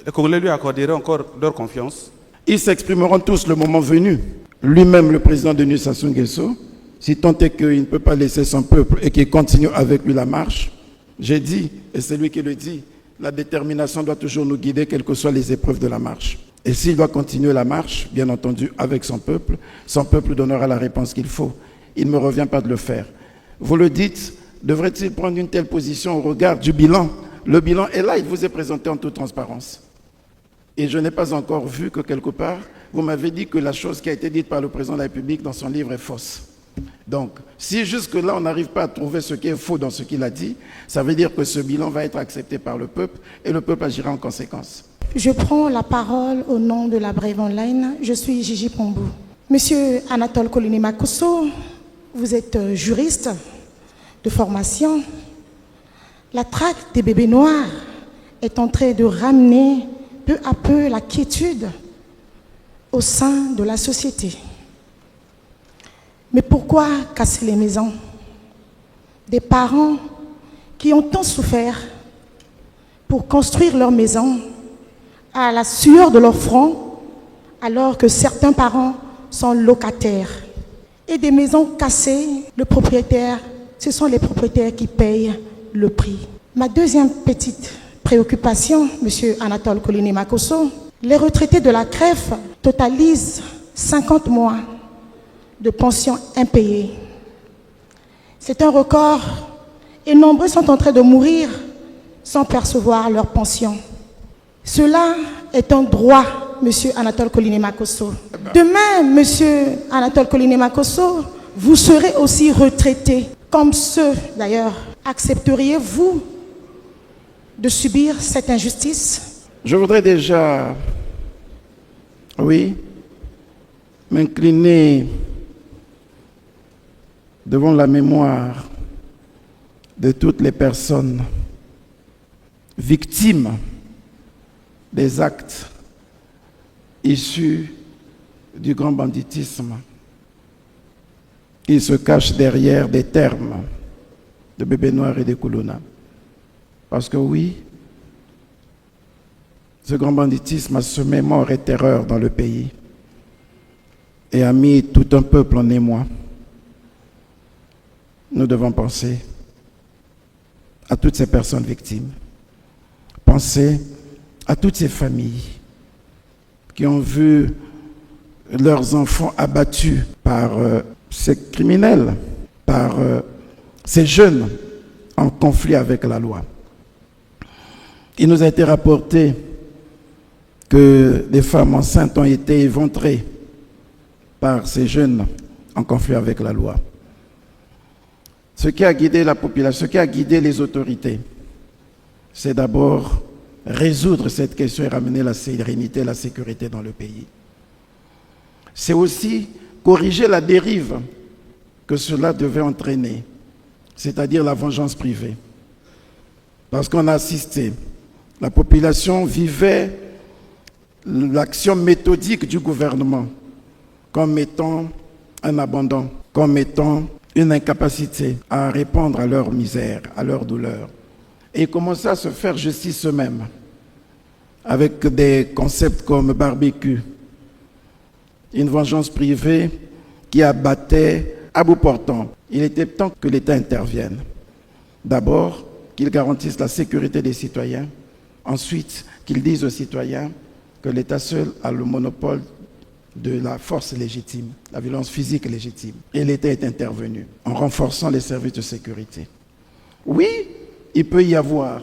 les Congolais lui accorderaient encore leur confiance? Ils s'exprimeront tous le moment venu. Lui-même, le président Denis Sassou Nguesso, si tant est qu'il ne peut pas laisser son peuple et qu'il continue avec lui la marche, j'ai dit, et c'est lui qui le dit, la détermination doit toujours nous guider, quelles que soient les épreuves de la marche. Et s'il doit continuer la marche, bien entendu, avec son peuple donnera la réponse qu'il faut. Il ne me revient pas de le faire. Vous le dites, devrait-il prendre une telle position au regard du bilan? Le bilan est là, il vous est présenté en toute transparence. Et je n'ai pas encore vu que quelque part, vous m'avez dit que la chose qui a été dite par le président de la République dans son livre est fausse. Donc, si jusque-là, on n'arrive pas à trouver ce qui est faux dans ce qu'il a dit, ça veut dire que ce bilan va être accepté par le peuple et le peuple agira en conséquence. Je prends la parole au nom de la Brève Online. Je suis Gigi Pombou. Monsieur Anatole Kolini-Makosso, vous êtes juriste de formation. La traque des bébés noirs est en train de ramener peu à peu la quiétude au sein de la société. Mais pourquoi casser les maisons? Des parents qui ont tant souffert pour construire leur maison à la sueur de leur front, alors que certains parents sont locataires. Et des maisons cassées, ce sont les propriétaires qui payent le prix. Ma deuxième petite préoccupation, monsieur Anatole Kolini-Makosso, les retraités de la CREF totalisent 50 mois de pension impayée. C'est un record et nombreux sont en train de mourir sans percevoir leur pension. Cela est un droit, monsieur Anatole Kolini-Makosso. Demain, monsieur Anatole Kolini-Makosso, vous serez aussi retraité, comme ceux d'ailleurs. Accepteriez-vous de subir cette injustice? Je voudrais déjà, m'incliner devant la mémoire de toutes les personnes victimes des actes issus du grand banditisme qui se cachent derrière des termes de bébés noirs et de Koulouna. Parce que oui, ce grand banditisme a semé mort et terreur dans le pays et a mis tout un peuple en émoi. Nous devons penser à toutes ces personnes victimes, penser à toutes ces familles qui ont vu leurs enfants abattus par ces criminels, par ces jeunes en conflit avec la loi. Il nous a été rapporté que des femmes enceintes ont été éventrées par ces jeunes en conflit avec la loi. Ce qui a guidé la population, ce qui a guidé les autorités, c'est d'abord résoudre cette question et ramener la sérénité et la sécurité dans le pays. C'est aussi corriger la dérive que cela devait entraîner, c'est-à-dire la vengeance privée. Parce qu'on a assisté, la population vivait l'action méthodique du gouvernement comme étant un abandon, comme étant une incapacité à répondre à leur misère, à leur douleur. Et ils commençaient à se faire justice eux-mêmes avec des concepts comme barbecue, une vengeance privée qui abattait à bout portant. Il était temps que l'État intervienne. D'abord, qu'il garantisse la sécurité des citoyens. Ensuite, qu'il dise aux citoyens que l'État seul a le monopole de la force légitime, la violence physique légitime. Et l'État est intervenu en renforçant les services de sécurité. Oui, il peut y avoir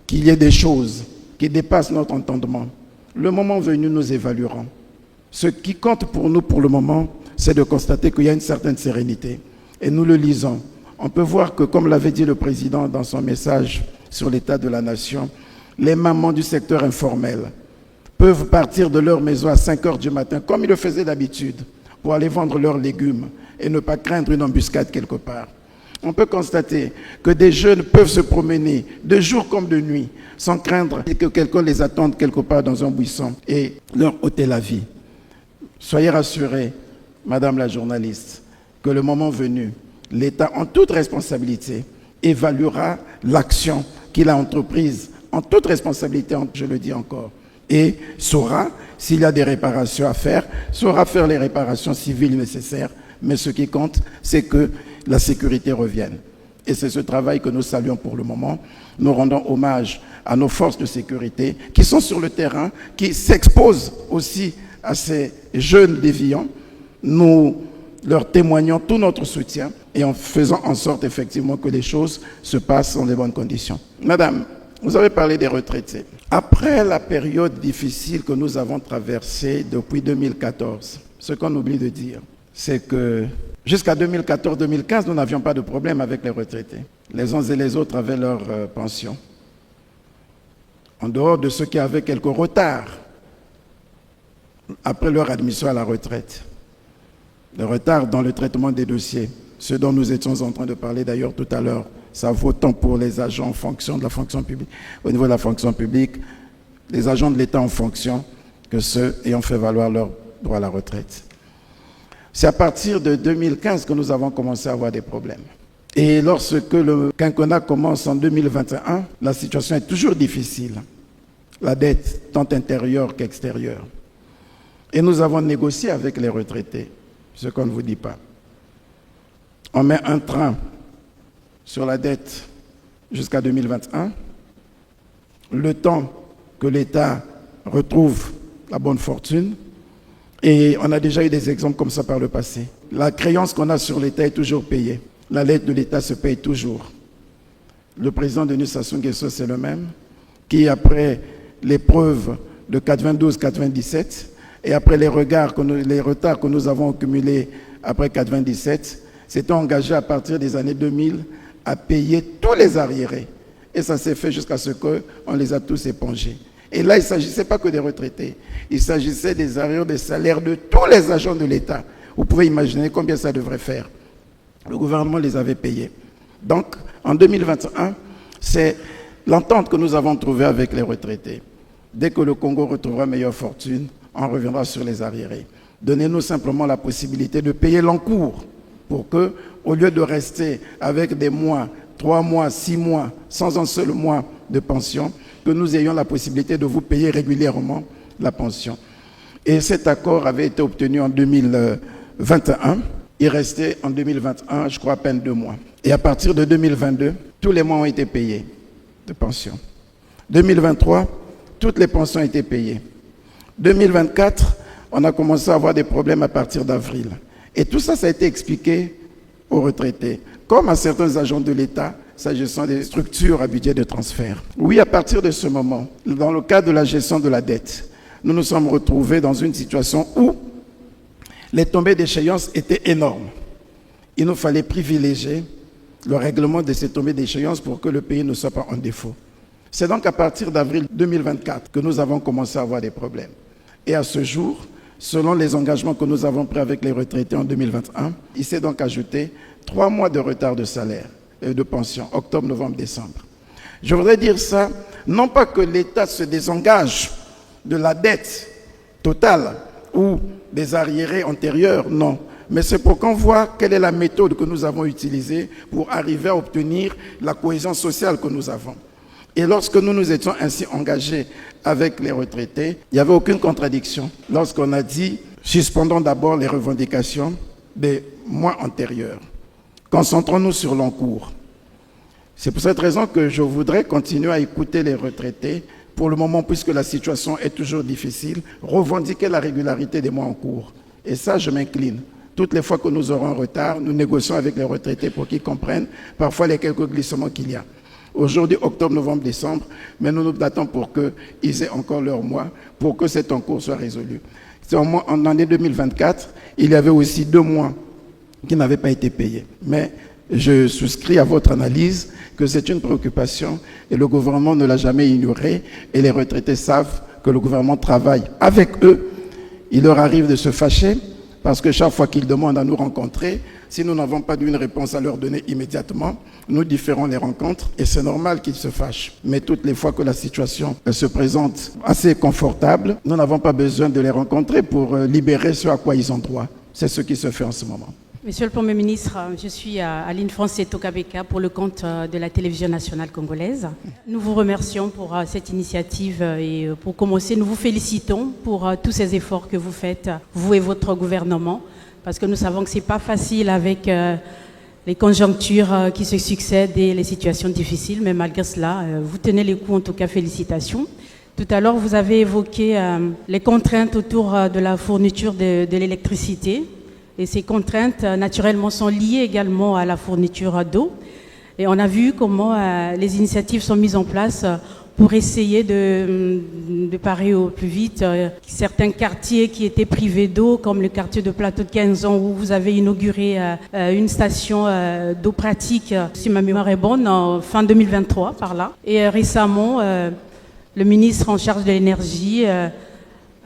qu'il y ait des choses qui dépassent notre entendement. Le moment venu, nous évaluerons. Ce qui compte pour nous pour le moment, c'est de constater qu'il y a une certaine sérénité. Et nous le lisons. On peut voir que, comme l'avait dit le président dans son message sur l'état de la nation, les mamans du secteur informel peuvent partir de leur maison à 5 heures du matin, comme ils le faisaient d'habitude, pour aller vendre leurs légumes et ne pas craindre une embuscade quelque part. On peut constater que des jeunes peuvent se promener de jour comme de nuit, sans craindre que quelqu'un les attende quelque part dans un buisson et leur ôter la vie. Soyez rassurés, Madame la journaliste, que le moment venu, l'État, en toute responsabilité, évaluera l'action qu'il a entreprise, en toute responsabilité, je le dis encore, et saura, s'il y a des réparations à faire, saura faire les réparations civiles nécessaires. Mais ce qui compte, c'est que la sécurité revienne. Et c'est ce travail que nous saluons pour le moment. Nous rendons hommage à nos forces de sécurité qui sont sur le terrain, qui s'exposent aussi à ces jeunes déviants. Nous leur témoignons tout notre soutien et en faisant en sorte effectivement que les choses se passent dans les bonnes conditions. Madame, vous avez parlé des retraités. Après la période difficile que nous avons traversée depuis 2014, ce qu'on oublie de dire, c'est que jusqu'à 2014-2015, nous n'avions pas de problème avec les retraités. Les uns et les autres avaient leur pension. En dehors de ceux qui avaient quelques retards après leur admission à la retraite. Le retard dans le traitement des dossiers, ce dont nous étions en train de parler d'ailleurs tout à l'heure, ça vaut tant pour les agents en fonction de la fonction publique, au niveau de la fonction publique, les agents de l'État en fonction, que ceux ayant fait valoir leur droit à la retraite. C'est à partir de 2015 que nous avons commencé à avoir des problèmes. Et lorsque le quinquennat commence en 2021, la situation est toujours difficile. La dette, tant intérieure qu'extérieure. Et nous avons négocié avec les retraités, ce qu'on ne vous dit pas. On met un train sur la dette jusqu'à 2021, le temps que l'État retrouve la bonne fortune, et on a déjà eu des exemples comme ça par le passé. La créance qu'on a sur l'État est toujours payée. La dette de l'État se paye toujours. Le président Denis Sassou Nguesso, c'est le même, qui après l'épreuve de 92-97, et après les retards que nous avons accumulés après 97, s'était engagé à partir des années 2000 à payer tous les arriérés. Et ça s'est fait jusqu'à ce qu'on les a tous épongés. Et là, il ne s'agissait pas que des retraités. Il s'agissait des arriérés des salaires de tous les agents de l'État. Vous pouvez imaginer combien ça devrait faire. Le gouvernement les avait payés. Donc, en 2021, c'est l'entente que nous avons trouvée avec les retraités. Dès que le Congo retrouvera meilleure fortune, on reviendra sur les arriérés. Donnez-nous simplement la possibilité de payer l'encours pour que, au lieu de rester avec des mois, 3 mois, 6 mois, sans un seul mois de pension, que nous ayons la possibilité de vous payer régulièrement la pension. Et cet accord avait été obtenu en 2021. Il restait en 2021, je crois, à peine 2 mois. Et à partir de 2022, tous les mois ont été payés de pension. 2023, toutes les pensions ont été payées. 2024, on a commencé à avoir des problèmes à partir d'avril. Et tout ça, ça a été expliqué aux retraités, comme à certains agents de l'État, s'agissant des structures à budget de transfert. Oui, à partir de ce moment, dans le cadre de la gestion de la dette, nous nous sommes retrouvés dans une situation où les tombées d'échéance étaient énormes. Il nous fallait privilégier le règlement de ces tombées d'échéance pour que le pays ne soit pas en défaut. C'est donc à partir d'avril 2024 que nous avons commencé à avoir des problèmes. Et à ce jour, selon les engagements que nous avons pris avec les retraités en 2021, il s'est donc ajouté 3 mois de retard de salaire et de pension, octobre, novembre, décembre. Je voudrais dire ça, non pas que l'État se désengage de la dette totale ou des arriérés antérieurs, non. Mais c'est pour qu'on voit quelle est la méthode que nous avons utilisée pour arriver à obtenir la cohésion sociale que nous avons. Et lorsque nous nous étions ainsi engagés avec les retraités, il n'y avait aucune contradiction. Lorsqu'on a dit, suspendons d'abord les revendications des mois antérieurs. Concentrons-nous sur l'encours. C'est pour cette raison que je voudrais continuer à écouter les retraités pour le moment, puisque la situation est toujours difficile, revendiquer la régularité des mois en cours. Et ça, je m'incline. Toutes les fois que nous aurons un retard, nous négocions avec les retraités pour qu'ils comprennent parfois les quelques glissements qu'il y a. Aujourd'hui, octobre, novembre, décembre, mais nous nous battons pour qu'ils aient encore leur mois, pour que cet encours soit résolu. En année 2024, il y avait aussi 2 mois qui n'avaient pas été payés. Mais je souscris à votre analyse que c'est une préoccupation et le gouvernement ne l'a jamais ignoré et les retraités savent que le gouvernement travaille avec eux. Il leur arrive de se fâcher parce que chaque fois qu'ils demandent à nous rencontrer, si nous n'avons pas une réponse à leur donner immédiatement, nous différons les rencontres et c'est normal qu'ils se fâchent. Mais toutes les fois que la situation se présente assez confortable, nous n'avons pas besoin de les rencontrer pour libérer ce à quoi ils ont droit. C'est ce qui se fait en ce moment. Monsieur le Premier ministre, je suis Aline Francis Tokabeka pour le compte de la télévision nationale congolaise. Nous vous remercions pour cette initiative et pour commencer, nous vous félicitons pour tous ces efforts que vous faites, vous et votre gouvernement, parce que nous savons que ce n'est pas facile avec les conjonctures qui se succèdent et les situations difficiles, mais malgré cela, vous tenez les coups, en tout cas félicitations. Tout à l'heure, vous avez évoqué les contraintes autour de la fourniture de l'électricité. Et ces contraintes, naturellement, sont liées également à la fourniture d'eau. Et on a vu comment les initiatives sont mises en place pour essayer de parer au plus vite certains quartiers qui étaient privés d'eau, comme le quartier de Plateau de 15 ans où vous avez inauguré une station d'eau pratique, si ma mémoire est bonne, en fin 2023 par là. Et récemment, le ministre en charge de l'énergie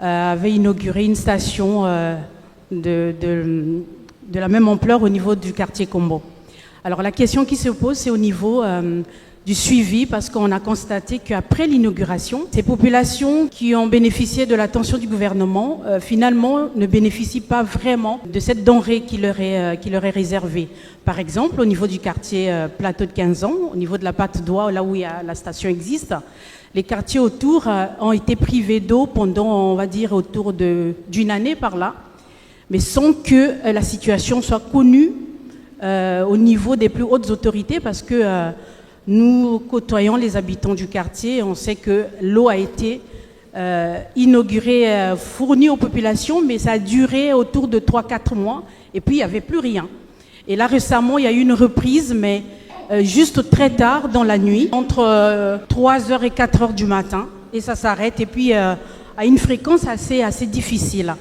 avait inauguré une station de la même ampleur au niveau du quartier Combo. Alors la question qui se pose, c'est au niveau du suivi, parce qu'on a constaté qu'après l'inauguration, ces populations qui ont bénéficié de l'attention du gouvernement, finalement, ne bénéficient pas vraiment de cette denrée qui leur est réservée. Par exemple, au niveau du quartier Plateau de 15 ans, au niveau de la Patte d'Oie, là où la station existe, les quartiers autour ont été privés d'eau pendant, on va dire, autour d'une année par là, mais sans que la situation soit connue au niveau des plus hautes autorités, parce que nous côtoyons les habitants du quartier, on sait que l'eau a été inaugurée, fournie aux populations, mais ça a duré autour de 3-4 mois, et puis il n'y avait plus rien. Et là récemment, il y a eu une reprise, mais juste très tard dans la nuit, entre 3h et 4h du matin, et ça s'arrête, et puis à une fréquence assez difficile.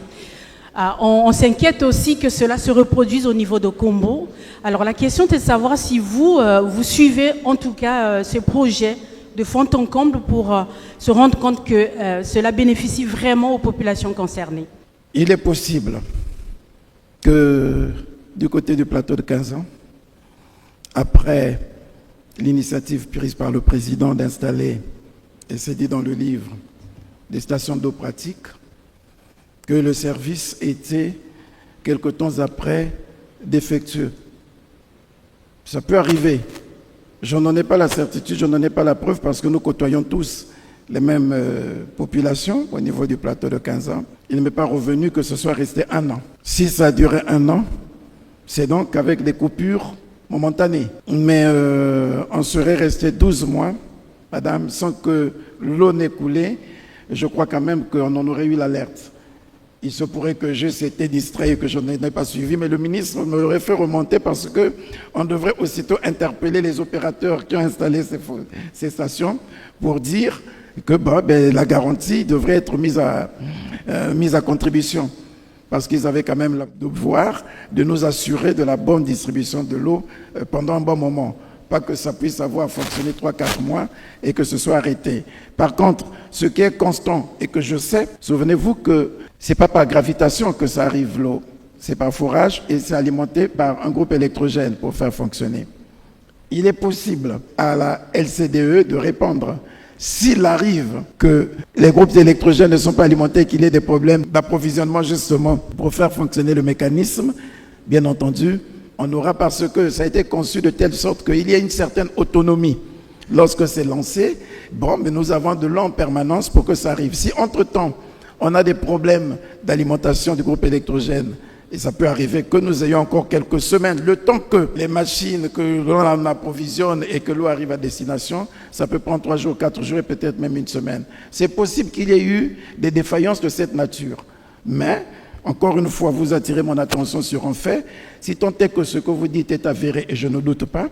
On s'inquiète aussi que cela se reproduise au niveau de Combo. Alors la question est de savoir si vous suivez en tout cas ces projets de fond en comble pour se rendre compte que cela bénéficie vraiment aux populations concernées. Il est possible que du côté du Plateau de 15 ans, après l'initiative prise par le président d'installer, et c'est dit dans le livre, des stations d'eau pratique, que le service était, quelque temps après, défectueux. Ça peut arriver. Je n'en ai pas la certitude, je n'en ai pas la preuve, parce que nous côtoyons tous les mêmes populations au niveau du Plateau de 15 ans. Il ne m'est pas revenu que ce soit resté 1 an. Si ça a duré 1 an, c'est donc avec des coupures momentanées. Mais on serait resté 12 mois, madame, sans que l'eau n'ait coulé. Je crois quand même qu'on en aurait eu l'alerte. Il se pourrait que je s'étais distrait et que je n'ai pas suivi, mais le ministre me l'aurait fait remonter, parce qu'on devrait aussitôt interpeller les opérateurs qui ont installé ces stations pour dire que la garantie devrait être mise à contribution, parce qu'ils avaient quand même le devoir de nous assurer de la bonne distribution de l'eau pendant un bon moment. Pas que ça puisse avoir fonctionné 3-4 mois et que ce soit arrêté. Par contre, ce qui est constant et que je sais, souvenez-vous que c'est pas par gravitation que ça arrive l'eau, c'est par forage et c'est alimenté par un groupe électrogène pour faire fonctionner. Il est possible à la LCDE de répondre. S'il arrive que les groupes électrogènes ne sont pas alimentés, qu'il y ait des problèmes d'approvisionnement justement pour faire fonctionner le mécanisme, bien entendu, on aura, parce que ça a été conçu de telle sorte qu'il y a une certaine autonomie. Lorsque c'est lancé, mais nous avons de l'eau en permanence pour que ça arrive. Si entre-temps, on a des problèmes d'alimentation du groupe électrogène, et ça peut arriver que nous ayons encore quelques semaines, le temps que les machines, que l'on en approvisionne et que l'eau arrive à destination, ça peut prendre 3 jours, 4 jours et peut-être même 1 semaine. C'est possible qu'il y ait eu des défaillances de cette nature. Mais, encore une fois, vous attirez mon attention sur un fait. Si tant est que ce que vous dites est avéré, et je ne doute pas,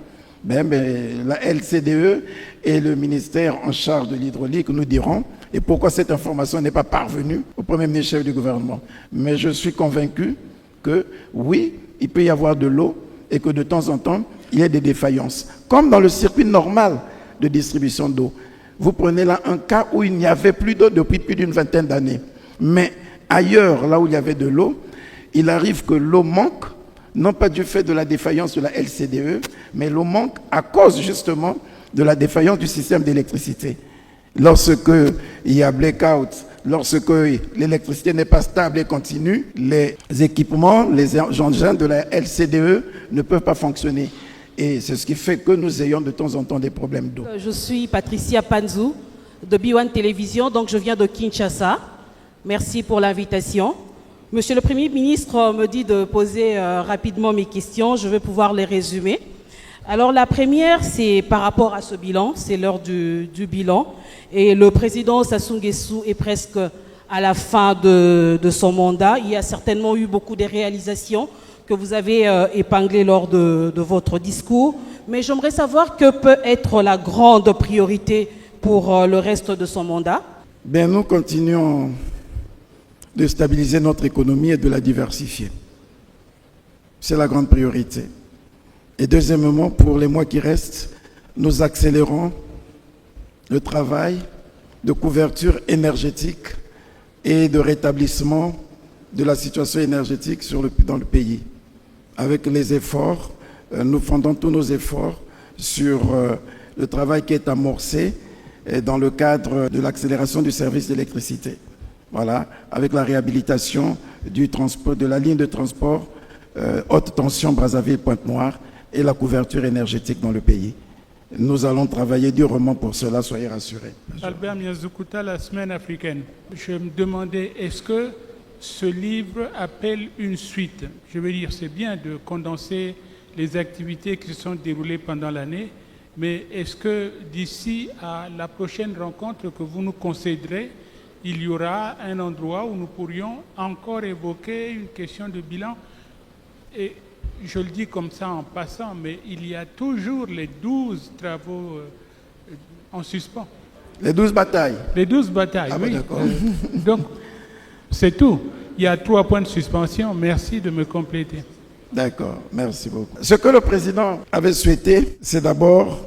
la LCDE et le ministère en charge de l'hydraulique nous diront et pourquoi cette information n'est pas parvenue au premier ministre chef du gouvernement. Mais je suis convaincu que oui, il peut y avoir de l'eau et que de temps en temps, il y a des défaillances. Comme dans le circuit normal de distribution d'eau. Vous prenez là un cas où il n'y avait plus d'eau depuis plus d'une vingtaine d'années. Mais ailleurs, là où il y avait de l'eau, il arrive que l'eau manque, non pas du fait de la défaillance de la LCDE, mais l'eau manque à cause justement de la défaillance du système d'électricité. Lorsque il y a blackout, lorsque l'électricité n'est pas stable et continue, les équipements, les engins de la LCDE ne peuvent pas fonctionner. Et c'est ce qui fait que nous ayons de temps en temps des problèmes d'eau. Je suis Patricia Panzou de B1 Télévision, donc je viens de Kinshasa. Merci pour l'invitation. Monsieur le Premier ministre me dit de poser rapidement mes questions, je vais pouvoir les résumer. Alors la première, c'est par rapport à ce bilan, c'est l'heure du bilan. Et le président Sassou Nguesso est presque à la fin de son mandat. Il y a certainement eu beaucoup de réalisations que vous avez épinglées lors de votre discours. Mais j'aimerais savoir que peut être la grande priorité pour le reste de son mandat? Bien, nous continuons de stabiliser notre économie et de la diversifier. C'est la grande priorité. Et deuxièmement, pour les mois qui restent, nous accélérons le travail de couverture énergétique et de rétablissement de la situation énergétique dans le pays. Avec les efforts, nous fondons tous nos efforts sur le travail qui est amorcé dans le cadre de l'accélération du service d'électricité. Voilà, avec la réhabilitation de la ligne de transport haute tension Brazzaville-Pointe-Noire et la couverture énergétique dans le pays. Nous allons travailler durement pour cela, soyez rassurés. Albert Miazoukuta, la semaine africaine. Je me demandais, est-ce que ce livre appelle une suite? Je veux dire, c'est bien de condenser les activités qui se sont déroulées pendant l'année, mais est-ce que d'ici à la prochaine rencontre que vous nous concéderez, il y aura un endroit où nous pourrions encore évoquer une question de bilan? Et je le dis comme ça en passant, mais il y a toujours les 12 travaux en suspens. Les 12 batailles? Les 12 batailles, oui. D'accord. Donc, c'est tout. Il y a 3 points de suspension. Merci de me compléter. D'accord, merci beaucoup. Ce que le président avait souhaité, c'est d'abord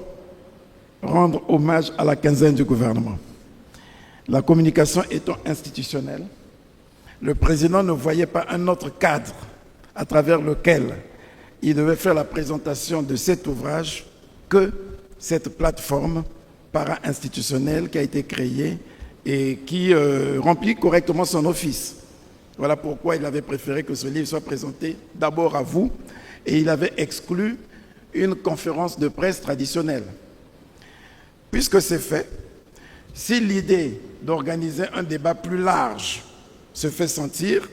rendre hommage à la quinzaine du gouvernement. La communication étant institutionnelle, le président ne voyait pas un autre cadre à travers lequel il devait faire la présentation de cet ouvrage que cette plateforme para-institutionnelle qui a été créée et qui remplit correctement son office. Voilà pourquoi il avait préféré que ce livre soit présenté d'abord à vous et il avait exclu une conférence de presse traditionnelle. Puisque c'est fait, si l'idée d'organiser un débat plus large se fait sentir,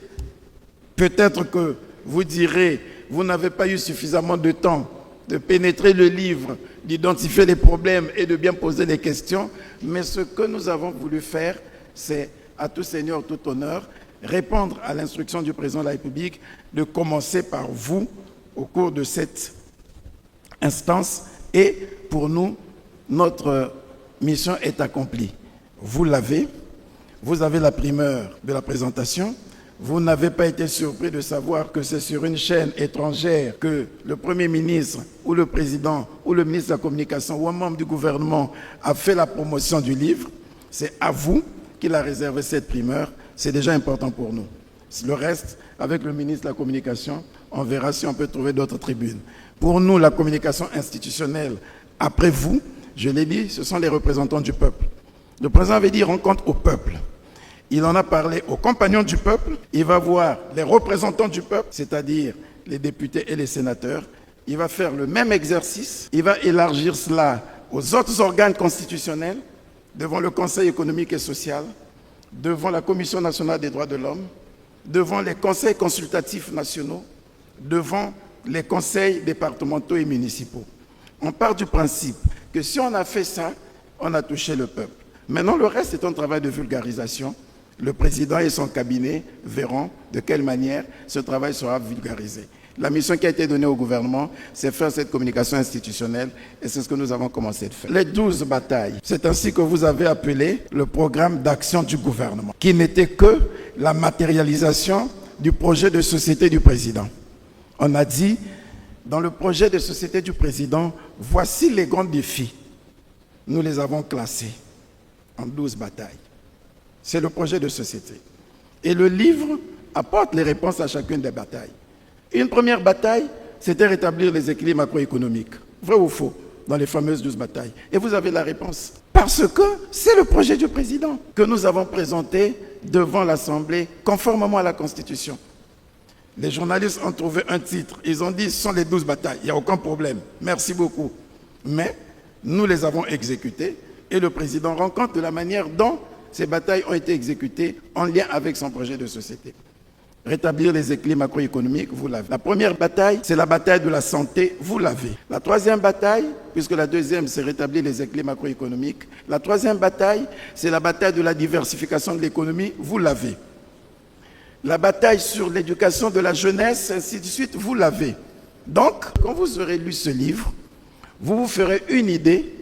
peut-être que vous direz, vous n'avez pas eu suffisamment de temps de pénétrer le livre, d'identifier les problèmes et de bien poser les questions, mais ce que nous avons voulu faire, c'est, à tout seigneur, tout honneur, répondre à l'instruction du président de la République de commencer par vous au cours de cette instance et pour nous, notre mission est accomplie. Vous l'avez, vous avez la primeur de la présentation, vous n'avez pas été surpris de savoir que c'est sur une chaîne étrangère que le Premier ministre ou le Président ou le ministre de la Communication ou un membre du gouvernement a fait la promotion du livre. C'est à vous qu'il a réservé cette primeur. C'est déjà important pour nous. Le reste, avec le ministre de la Communication, on verra si on peut trouver d'autres tribunes. Pour nous, la communication institutionnelle, après vous, je l'ai dit, ce sont les représentants du peuple. Le président avait dit rencontre au peuple. Il en a parlé aux compagnons du peuple. Il va voir les représentants du peuple, c'est-à-dire les députés et les sénateurs. Il va faire le même exercice. Il va élargir cela aux autres organes constitutionnels, devant le Conseil économique et social, devant la Commission nationale des droits de l'homme, devant les conseils consultatifs nationaux, devant les conseils départementaux et municipaux. On part du principe que si on a fait ça, on a touché le peuple. Maintenant, le reste est un travail de vulgarisation. Le président et son cabinet verront de quelle manière ce travail sera vulgarisé. La mission qui a été donnée au gouvernement, c'est faire cette communication institutionnelle et c'est ce que nous avons commencé de faire. Les 12 batailles, c'est ainsi que vous avez appelé le programme d'action du gouvernement, qui n'était que la matérialisation du projet de société du président. On a dit, dans le projet de société du président, voici les grands défis. Nous les avons classés en 12 batailles. C'est le projet de société. Et le livre apporte les réponses à chacune des batailles. Une première bataille, c'était rétablir les équilibres macroéconomiques. Vrai ou faux, dans les fameuses 12 batailles. Et vous avez la réponse. Parce que c'est le projet du président que nous avons présenté devant l'Assemblée, conformément à la Constitution. Les journalistes ont trouvé un titre. Ils ont dit, ce sont les 12 batailles. Il n'y a aucun problème. Merci beaucoup. Mais nous les avons exécutées et le président rend compte de la manière dont ces batailles ont été exécutées en lien avec son projet de société. Rétablir les équilibres macroéconomiques, vous l'avez. La première bataille, c'est la bataille de la santé, vous l'avez. La troisième bataille, puisque la deuxième, c'est rétablir les équilibres macroéconomiques. La troisième bataille, c'est la bataille de la diversification de l'économie, vous l'avez. La bataille sur l'éducation de la jeunesse, ainsi de suite, vous l'avez. Donc, quand vous aurez lu ce livre, vous vous ferez une idée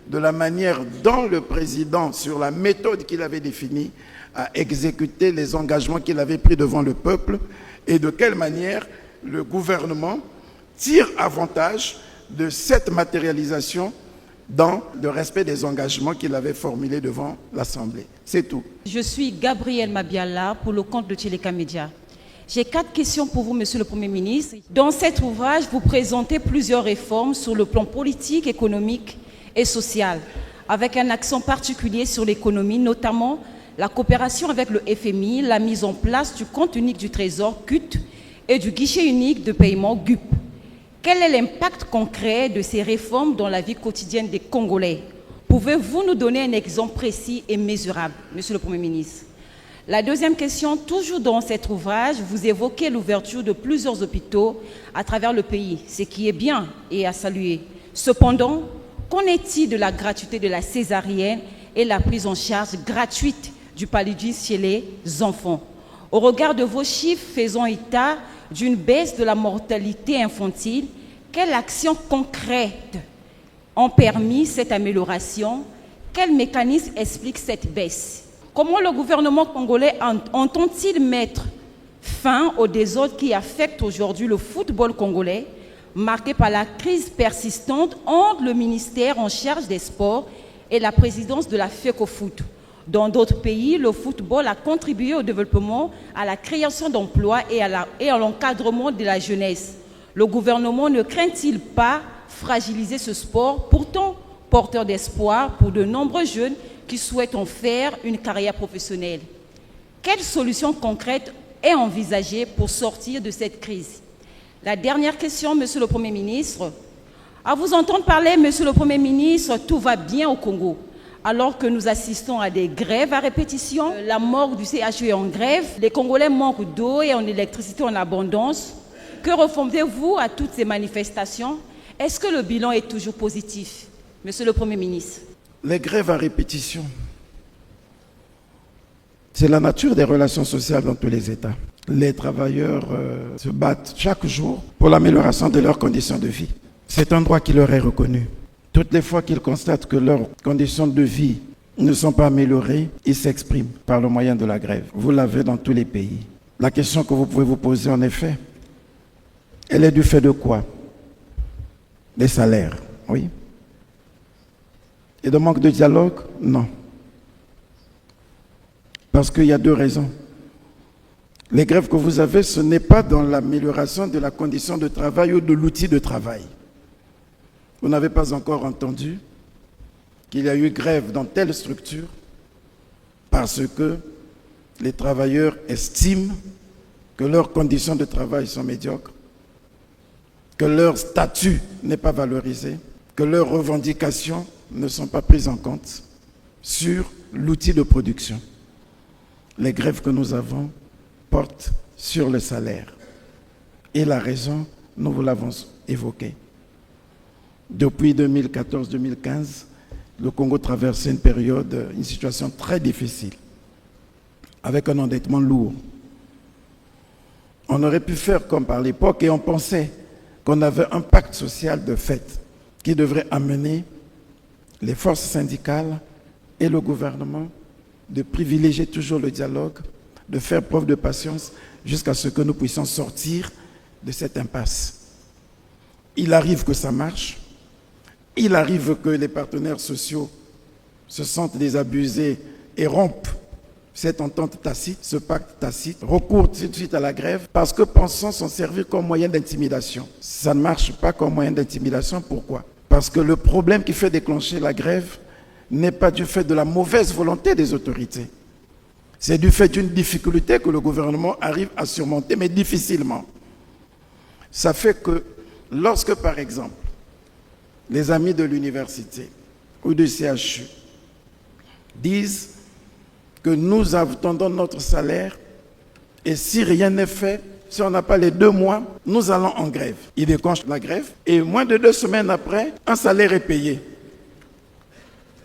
de la manière dont le président, sur la méthode qu'il avait définie, a exécuté les engagements qu'il avait pris devant le peuple et de quelle manière le gouvernement tire avantage de cette matérialisation dans le respect des engagements qu'il avait formulés devant l'Assemblée. C'est tout. Je suis Gabrielle Mabiala pour le compte de Tcheleka Média. J'ai 4 questions pour vous, Monsieur le Premier ministre. Dans cet ouvrage, vous présentez plusieurs réformes sur le plan politique, économique et social, avec un accent particulier sur l'économie, notamment la coopération avec le FMI, la mise en place du compte unique du Trésor, CUT, et du guichet unique de paiement, GUP. Quel est l'impact concret de ces réformes dans la vie quotidienne des Congolais? Pouvez-vous nous donner un exemple précis et mesurable, Monsieur le Premier ministre? La deuxième question, toujours dans cet ouvrage, vous évoquez l'ouverture de plusieurs hôpitaux à travers le pays, ce qui est bien et à saluer. Cependant, qu'en est-il de la gratuité de la césarienne et la prise en charge gratuite du paludisme chez les enfants? Au regard de vos chiffres faisant état d'une baisse de la mortalité infantile, quelles actions concrètes ont permis cette amélioration? Quel mécanisme explique cette baisse? Comment le gouvernement congolais entend-il mettre fin au désordre qui affecte aujourd'hui le football congolais, marqué par la crise persistante entre le ministère en charge des sports et la présidence de la FECOFOOT? Dans d'autres pays, le football a contribué au développement, à la création d'emplois et à l'encadrement de la jeunesse. Le gouvernement ne craint-il pas fragiliser ce sport, pourtant porteur d'espoir pour de nombreux jeunes qui souhaitent en faire une carrière professionnelle? Quelle solution concrète est envisagée pour sortir de cette crise? La dernière question, Monsieur le Premier ministre. À vous entendre parler, Monsieur le Premier ministre, tout va bien au Congo. Alors que nous assistons à des grèves à répétition, la morgue du CHU est en grève, les Congolais manquent d'eau et en électricité en abondance. Que répondez-vous à toutes ces manifestations? Est-ce que le bilan est toujours positif, Monsieur le Premier ministre? Les grèves à répétition, c'est la nature des relations sociales dans tous les États. Les travailleurs se battent chaque jour pour l'amélioration de leurs conditions de vie. C'est un droit qui leur est reconnu. Toutes les fois qu'ils constatent que leurs conditions de vie ne sont pas améliorées, ils s'expriment par le moyen de la grève. Vous l'avez dans tous les pays. La question que vous pouvez vous poser, en effet, elle est du fait de quoi? Des salaires, oui. Et de manque de dialogue? Non. Parce qu'il y a 2 raisons. Les grèves que vous avez, ce n'est pas dans l'amélioration de la condition de travail ou de l'outil de travail. Vous n'avez pas encore entendu qu'il y a eu grève dans telle structure parce que les travailleurs estiment que leurs conditions de travail sont médiocres, que leur statut n'est pas valorisé, que leurs revendications ne sont pas prises en compte sur l'outil de production. Les grèves que nous avons portent sur le salaire. Et la raison, nous vous l'avons évoquée. Depuis 2014-2015, le Congo traversait une situation très difficile, avec un endettement lourd. On aurait pu faire comme par l'époque et on pensait qu'on avait un pacte social de fait qui devrait amener les forces syndicales et le gouvernement de privilégier toujours le dialogue, de faire preuve de patience jusqu'à ce que nous puissions sortir de cette impasse. Il arrive que ça marche. Il arrive que les partenaires sociaux se sentent désabusés et rompent cette entente tacite, ce pacte tacite, recourent tout de suite à la grève parce que pensant s'en servir comme moyen d'intimidation. Ça ne marche pas comme moyen d'intimidation. Pourquoi? Parce que le problème qui fait déclencher la grève n'est pas du fait de la mauvaise volonté des autorités. C'est du fait d'une difficulté que le gouvernement arrive à surmonter, mais difficilement. Ça fait que lorsque, par exemple, les amis de l'université ou du CHU disent que nous attendons notre salaire et si rien n'est fait, si on n'a pas les 2 mois, nous allons en grève. Ils déclenchent la grève et moins de 2 semaines après, un salaire est payé.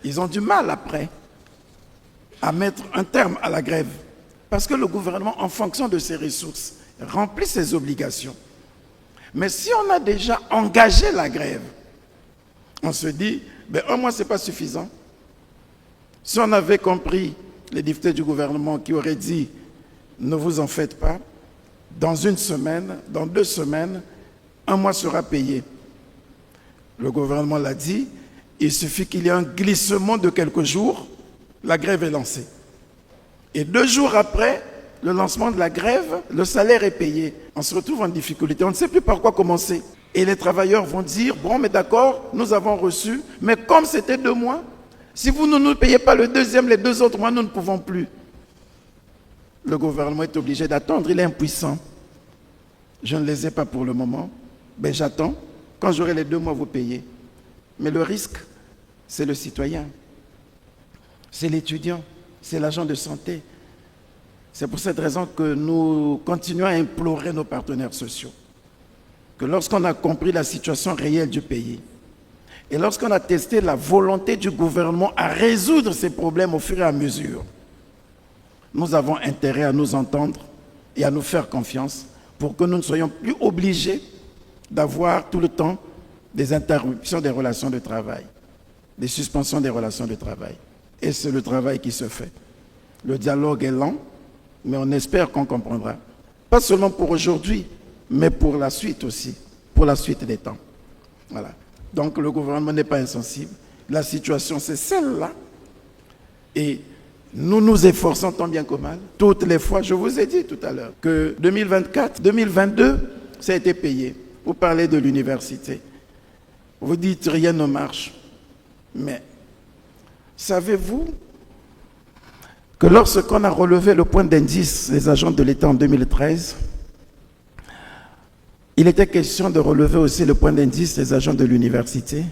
Ils ont du mal après à mettre un terme à la grève parce que le gouvernement, en fonction de ses ressources, remplit ses obligations. Mais si on a déjà engagé la grève, on se dit, mais 1 mois, ce n'est pas suffisant. Si on avait compris les députés du gouvernement qui auraient dit « ne vous en faites pas », dans 1 semaine, dans 2 semaines, 1 mois sera payé. Le gouvernement l'a dit, il suffit qu'il y ait un glissement de quelques jours, la grève est lancée. Et 2 jours après le lancement de la grève, le salaire est payé. On se retrouve en difficulté, on ne sait plus par quoi commencer. Et les travailleurs vont dire, bon, mais d'accord, nous avons reçu, mais comme c'était 2 mois, si vous ne nous payez pas le deuxième, les 2 autres mois, nous ne pouvons plus. Le gouvernement est obligé d'attendre, il est impuissant. Je ne les ai pas pour le moment, mais j'attends. Quand j'aurai les 2 mois, vous payez. Mais le risque, c'est le citoyen, c'est l'étudiant, c'est l'agent de santé. C'est pour cette raison que nous continuons à implorer nos partenaires sociaux que lorsqu'on a compris la situation réelle du pays et lorsqu'on a testé la volonté du gouvernement à résoudre ces problèmes au fur et à mesure, nous avons intérêt à nous entendre et à nous faire confiance pour que nous ne soyons plus obligés d'avoir tout le temps des interruptions des relations de travail, des suspensions des relations de travail. Et c'est le travail qui se fait. Le dialogue est lent, mais on espère qu'on comprendra. Pas seulement pour aujourd'hui, mais pour la suite aussi, pour la suite des temps. Voilà. Donc le gouvernement n'est pas insensible. La situation, c'est celle-là. Et nous nous efforçons tant bien que mal. Toutes les fois, je vous ai dit tout à l'heure, que 2024, 2022, ça a été payé. Vous parlez de l'université. Vous dites rien ne marche. Mais savez-vous que lorsqu'on a relevé le point d'indice des agents de l'État en 2013, il était question de relever aussi le point d'indice des agents de l'université.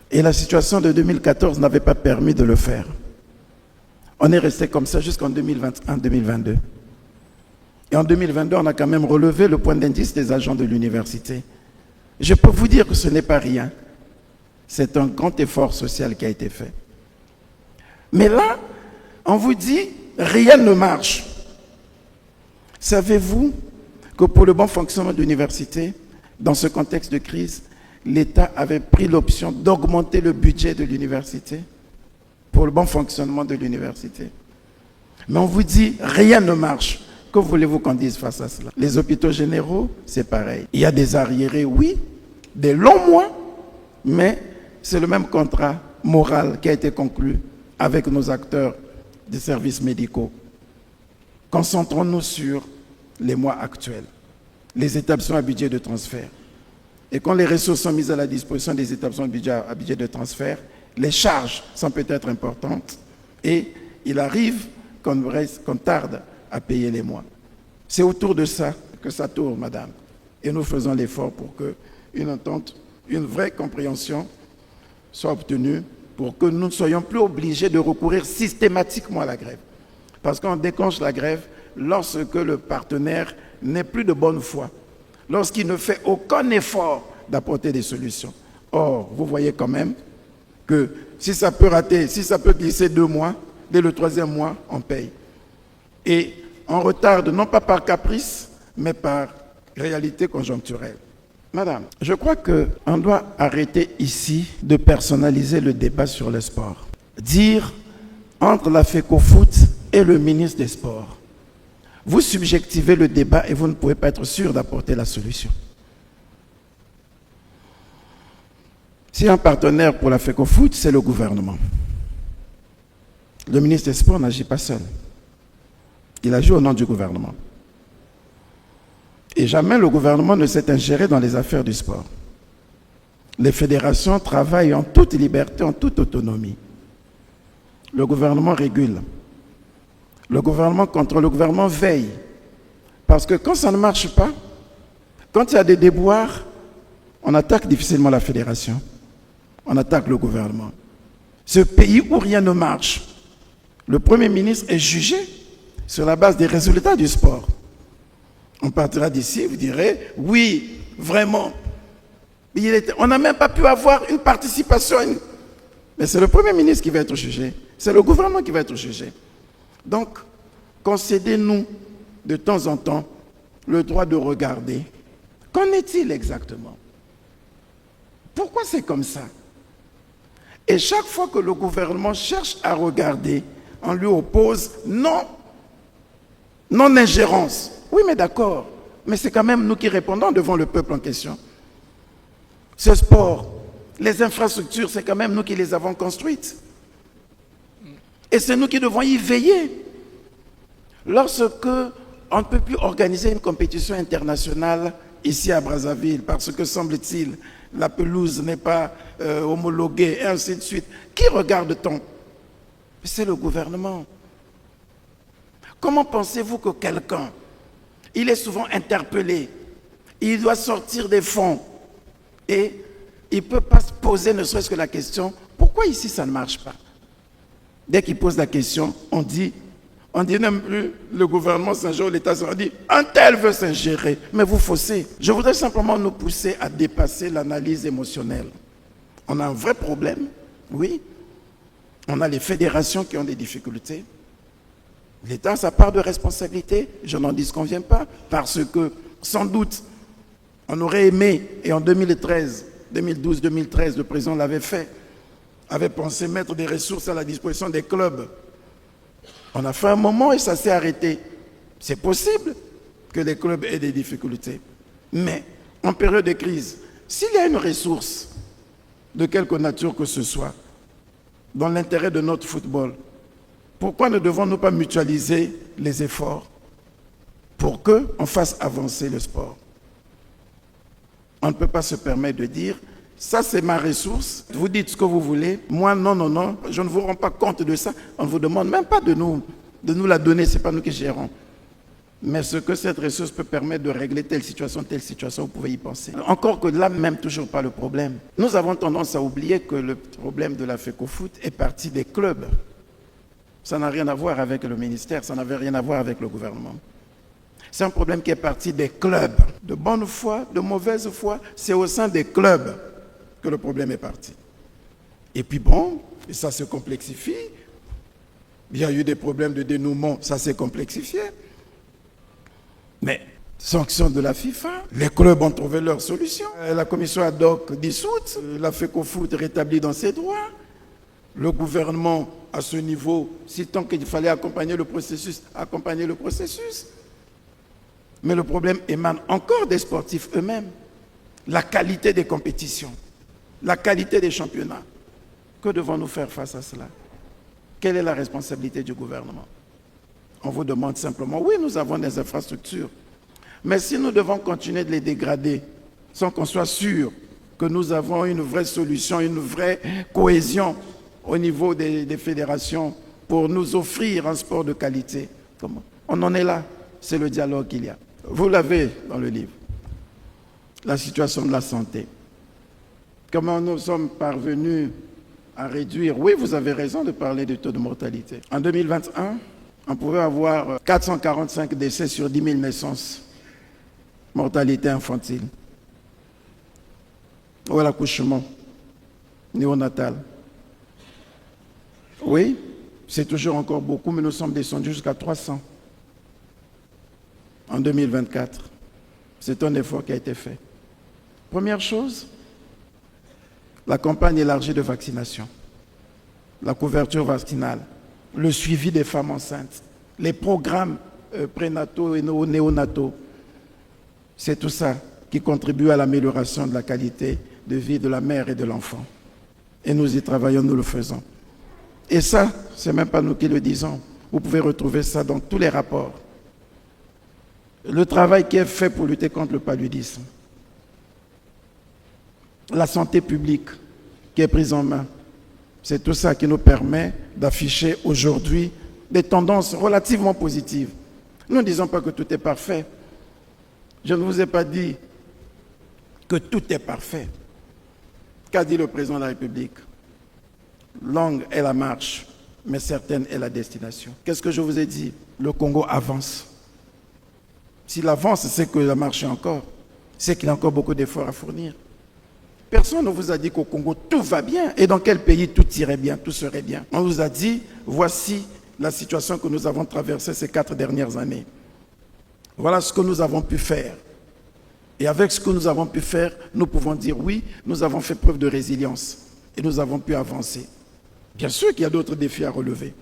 Et la situation de 2014 n'avait pas permis de le faire. On est resté comme ça jusqu'en 2021-2022. Et en 2022, on a quand même relevé le point d'indice des agents de l'université. Je peux vous dire que ce n'est pas rien. C'est un grand effort social qui a été fait. Mais là, on vous dit, rien ne marche. Savez-vous que pour le bon fonctionnement de l'université, dans ce contexte de crise, l'État avait pris l'option d'augmenter le budget de l'université pour le bon fonctionnement de l'université. Mais on vous dit, rien ne marche. Que voulez-vous qu'on dise face à cela? Les hôpitaux généraux, c'est pareil. Il y a des arriérés, oui, des longs mois, mais c'est le même contrat moral qui a été conclu avec nos acteurs des services médicaux. Concentrons-nous sur les mois actuels, les établissements à budget de transfert. Et quand les ressources sont mises à la disposition des établissements à budget de transfert, les charges sont peut-être importantes et il arrive qu'on tarde à payer les mois. C'est autour de ça que ça tourne, madame. Et nous faisons l'effort pour qu'une entente, une vraie compréhension soit obtenue pour que nous ne soyons plus obligés de recourir systématiquement à la grève. Parce qu'on déclenche la grève lorsque le partenaire n'est plus de bonne foi, lorsqu'il ne fait aucun effort d'apporter des solutions. Or, vous voyez quand même que si ça peut rater, si ça peut glisser 2 mois, dès le 3e mois, on paye. Et on retarde non pas par caprice, mais par réalité conjoncturelle. Madame, je crois qu'on doit arrêter ici de personnaliser le débat sur le sport. Dire entre la FECOFOOT et le ministre des Sports, vous subjectivez le débat et vous ne pouvez pas être sûr d'apporter la solution. Si un partenaire pour la FECOFOOT, c'est le gouvernement. Le ministre des Sports n'agit pas seul. Il agit au nom du gouvernement. Et jamais le gouvernement ne s'est ingéré dans les affaires du sport. Les fédérations travaillent en toute liberté, en toute autonomie. Le gouvernement régule. Le gouvernement contrôle, le gouvernement veille. Parce que quand ça ne marche pas, quand il y a des déboires, on attaque difficilement la fédération. On attaque le gouvernement. Ce pays où rien ne marche, le Premier ministre est jugé sur la base des résultats du sport. On partira d'ici, vous direz, oui, vraiment. On n'a même pas pu avoir une participation. Mais c'est le Premier ministre qui va être jugé. C'est le gouvernement qui va être jugé. Donc, concédez-nous de temps en temps le droit de regarder. Qu'en est-il exactement? Pourquoi c'est comme ça? Et chaque fois que le gouvernement cherche à regarder, on lui oppose non-ingérence. Oui, mais d'accord. Mais c'est quand même nous qui répondons devant le peuple en question. Ce sport, les infrastructures, c'est quand même nous qui les avons construites. Et c'est nous qui devons y veiller. Lorsque on ne peut plus organiser une compétition internationale ici à Brazzaville, parce que semble-t-il, la pelouse n'est pas homologuée, et ainsi de suite. Qui regarde-t-on? C'est le gouvernement. Comment pensez-vous que quelqu'un, il est souvent interpellé, il doit sortir des fonds, et il ne peut pas se poser ne serait-ce que la question, pourquoi ici ça ne marche pas? Dès qu'il pose la question, on dit même plus le gouvernement s'ingère, l'État s'ingère, on dit un tel veut s'ingérer, mais vous faussez. Je voudrais simplement nous pousser à dépasser l'analyse émotionnelle. On a un vrai problème, oui. On a les fédérations qui ont des difficultés. L'État a sa part de responsabilité, je n'en disconviens pas, parce que sans doute, on aurait aimé, et en 2013, 2012, 2013, le président l'avait fait, avait pensé mettre des ressources à la disposition des clubs. On a fait un moment et ça s'est arrêté. C'est possible que les clubs aient des difficultés. Mais en période de crise, s'il y a une ressource de quelque nature que ce soit, dans l'intérêt de notre football, pourquoi ne devons-nous pas mutualiser les efforts pour qu'on fasse avancer le sport? On ne peut pas se permettre de dire « ça c'est ma ressource, vous dites ce que vous voulez, moi non, je ne vous rends pas compte de ça, on ne vous demande même pas de nous la donner, ce n'est pas nous qui gérons. » Mais ce que cette ressource peut permettre de régler telle situation, vous pouvez y penser. Encore que là, même toujours pas le problème. Nous avons tendance à oublier que le problème de la FECOFOOT est parti des clubs. Ça n'a rien à voir avec le ministère, ça n'avait rien à voir avec le gouvernement. C'est un problème qui est parti des clubs. De bonne foi, de mauvaise foi, c'est au sein des clubs que le problème est parti. Et puis bon, et ça se complexifie. Il y a eu des problèmes de dénouement, ça s'est complexifié. Mais, sanction de la FIFA, les clubs ont trouvé leur solution. La commission ad hoc dissoute, la FECOFOOT rétablie dans ses droits. Le gouvernement, à ce niveau, si tant qu'il fallait accompagner le processus, accompagner le processus. Mais le problème émane encore des sportifs eux-mêmes. La qualité des compétitions, la qualité des championnats. Que devons-nous faire face à cela? Quelle est la responsabilité du gouvernement? On vous demande simplement, oui, nous avons des infrastructures, mais si nous devons continuer de les dégrader sans qu'on soit sûr que nous avons une vraie solution, une vraie cohésion au niveau des fédérations pour nous offrir un sport de qualité, comment? On en est là, c'est le dialogue qu'il y a. Vous l'avez dans le livre, la situation de la santé. Comment nous sommes parvenus à réduire, oui, vous avez raison de parler du taux de mortalité. En 2021, on pouvait avoir 445 décès sur 10 000 naissances, mortalité infantile, ou à l'accouchement néonatal. Oui, c'est toujours encore beaucoup, mais nous sommes descendus jusqu'à 300 en 2024. C'est un effort qui a été fait. Première chose, la campagne élargie de vaccination, la couverture vaccinale, le suivi des femmes enceintes, les programmes prénataux et néonataux. C'est tout ça qui contribue à l'amélioration de la qualité de vie de la mère et de l'enfant. Et nous y travaillons, nous le faisons. Et ça, ce n'est même pas nous qui le disons. Vous pouvez retrouver ça dans tous les rapports. Le travail qui est fait pour lutter contre le paludisme. La santé publique qui est prise en main. C'est tout ça qui nous permet d'afficher aujourd'hui des tendances relativement positives. Nous ne disons pas que tout est parfait. Je ne vous ai pas dit que tout est parfait. Qu'a dit le président de la République? Longue est la marche, mais certaine est la destination. Qu'est-ce que je vous ai dit? Le Congo avance. S'il avance, c'est que la marche est encore. C'est qu'il y a encore beaucoup d'efforts à fournir. Personne ne vous a dit qu'au Congo, tout va bien. Et dans quel pays tout irait bien, tout serait bien. On vous a dit, voici la situation que nous avons traversée ces 4 dernières années. Voilà ce que nous avons pu faire. Et avec ce que nous avons pu faire, nous pouvons dire oui, nous avons fait preuve de résilience. et nous avons pu avancer. Bien sûr qu'il y a d'autres défis à relever.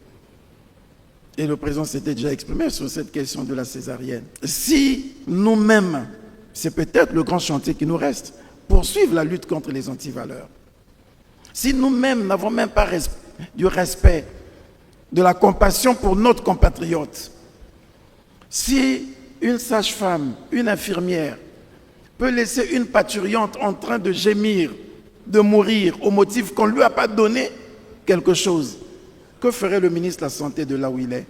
Et le président s'était déjà exprimé sur cette question de la césarienne. Si nous-mêmes, c'est peut-être le grand chantier qui nous reste, poursuivre la lutte contre les antivaleurs. Si nous-mêmes n'avons même pas du respect, de la compassion pour notre compatriote, si une sage-femme, une infirmière peut laisser une parturiente en train de gémir, de mourir au motif qu'on ne lui a pas donné quelque chose, que ferait le ministre de la Santé de là où il est?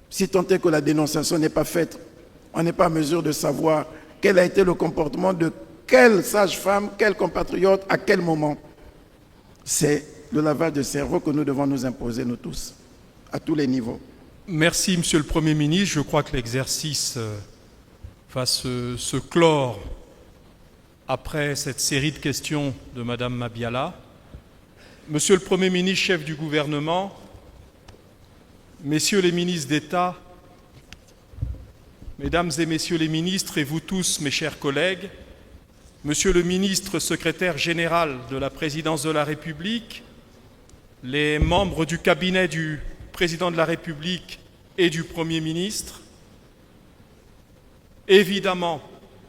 Si tant est que la dénonciation n'est pas faite, on n'est pas en mesure de savoir quel a été le comportement de quelle sage-femme, quel compatriote, à quel moment. C'est le lavage de cerveau que nous devons nous imposer, nous tous, à tous les niveaux. Merci, Monsieur le Premier ministre. Je crois que l'exercice va se clore après cette série de questions de Madame Mabiala. Monsieur le Premier ministre, chef du gouvernement, Messieurs les ministres d'État, Mesdames et Messieurs les ministres et vous tous, mes chers collègues, Monsieur le ministre secrétaire général de la Présidence de la République, les membres du cabinet du Président de la République et du Premier ministre, évidemment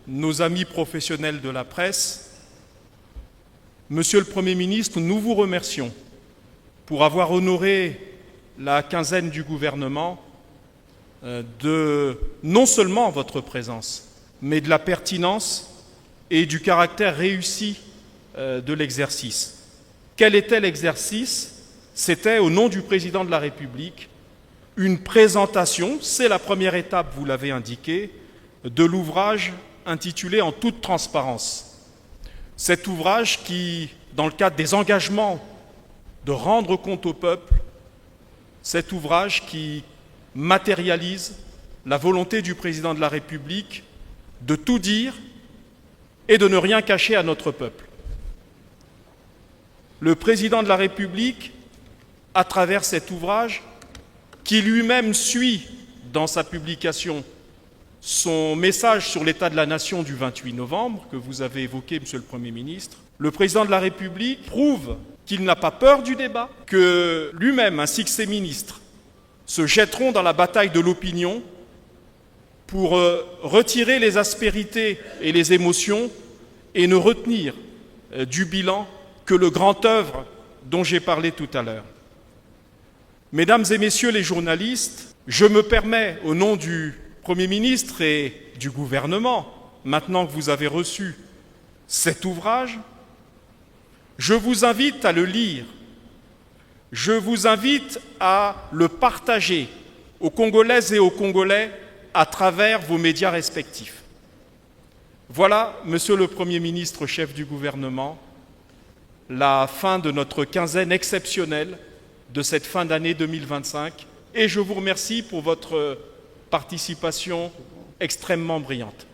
nos amis professionnels de la presse, Monsieur le Premier ministre, nous vous remercions pour avoir honoré la quinzaine du gouvernement de non seulement votre présence, mais de la pertinence et du caractère réussi de l'exercice. Quel était l'exercice? C'était, au nom du Président de la République, une présentation, c'est la première étape, vous l'avez indiqué, de l'ouvrage intitulé « En toute transparence ». Cet ouvrage qui, dans le cadre des engagements de rendre compte au peuple, cet ouvrage qui matérialise la volonté du Président de la République de tout dire et de ne rien cacher à notre peuple. Le Président de la République, à travers cet ouvrage, qui lui-même suit dans sa publication son message sur l'état de la nation du 28 novembre, que vous avez évoqué, Monsieur le Premier ministre, le Président de la République prouve qu'il n'a pas peur du débat, que lui-même, ainsi que ses ministres, se jetteront dans la bataille de l'opinion pour retirer les aspérités et les émotions et ne retenir du bilan que le grand œuvre dont j'ai parlé tout à l'heure. Mesdames et Messieurs les journalistes, je me permets, au nom du Premier ministre et du gouvernement, maintenant que vous avez reçu cet ouvrage, je vous invite à le lire, je vous invite à le partager aux Congolaises et aux Congolais à travers vos médias respectifs. Voilà, Monsieur le Premier ministre, chef du gouvernement, la fin de notre quinzaine exceptionnelle de cette fin d'année 2025 et je vous remercie pour votre participation extrêmement brillante.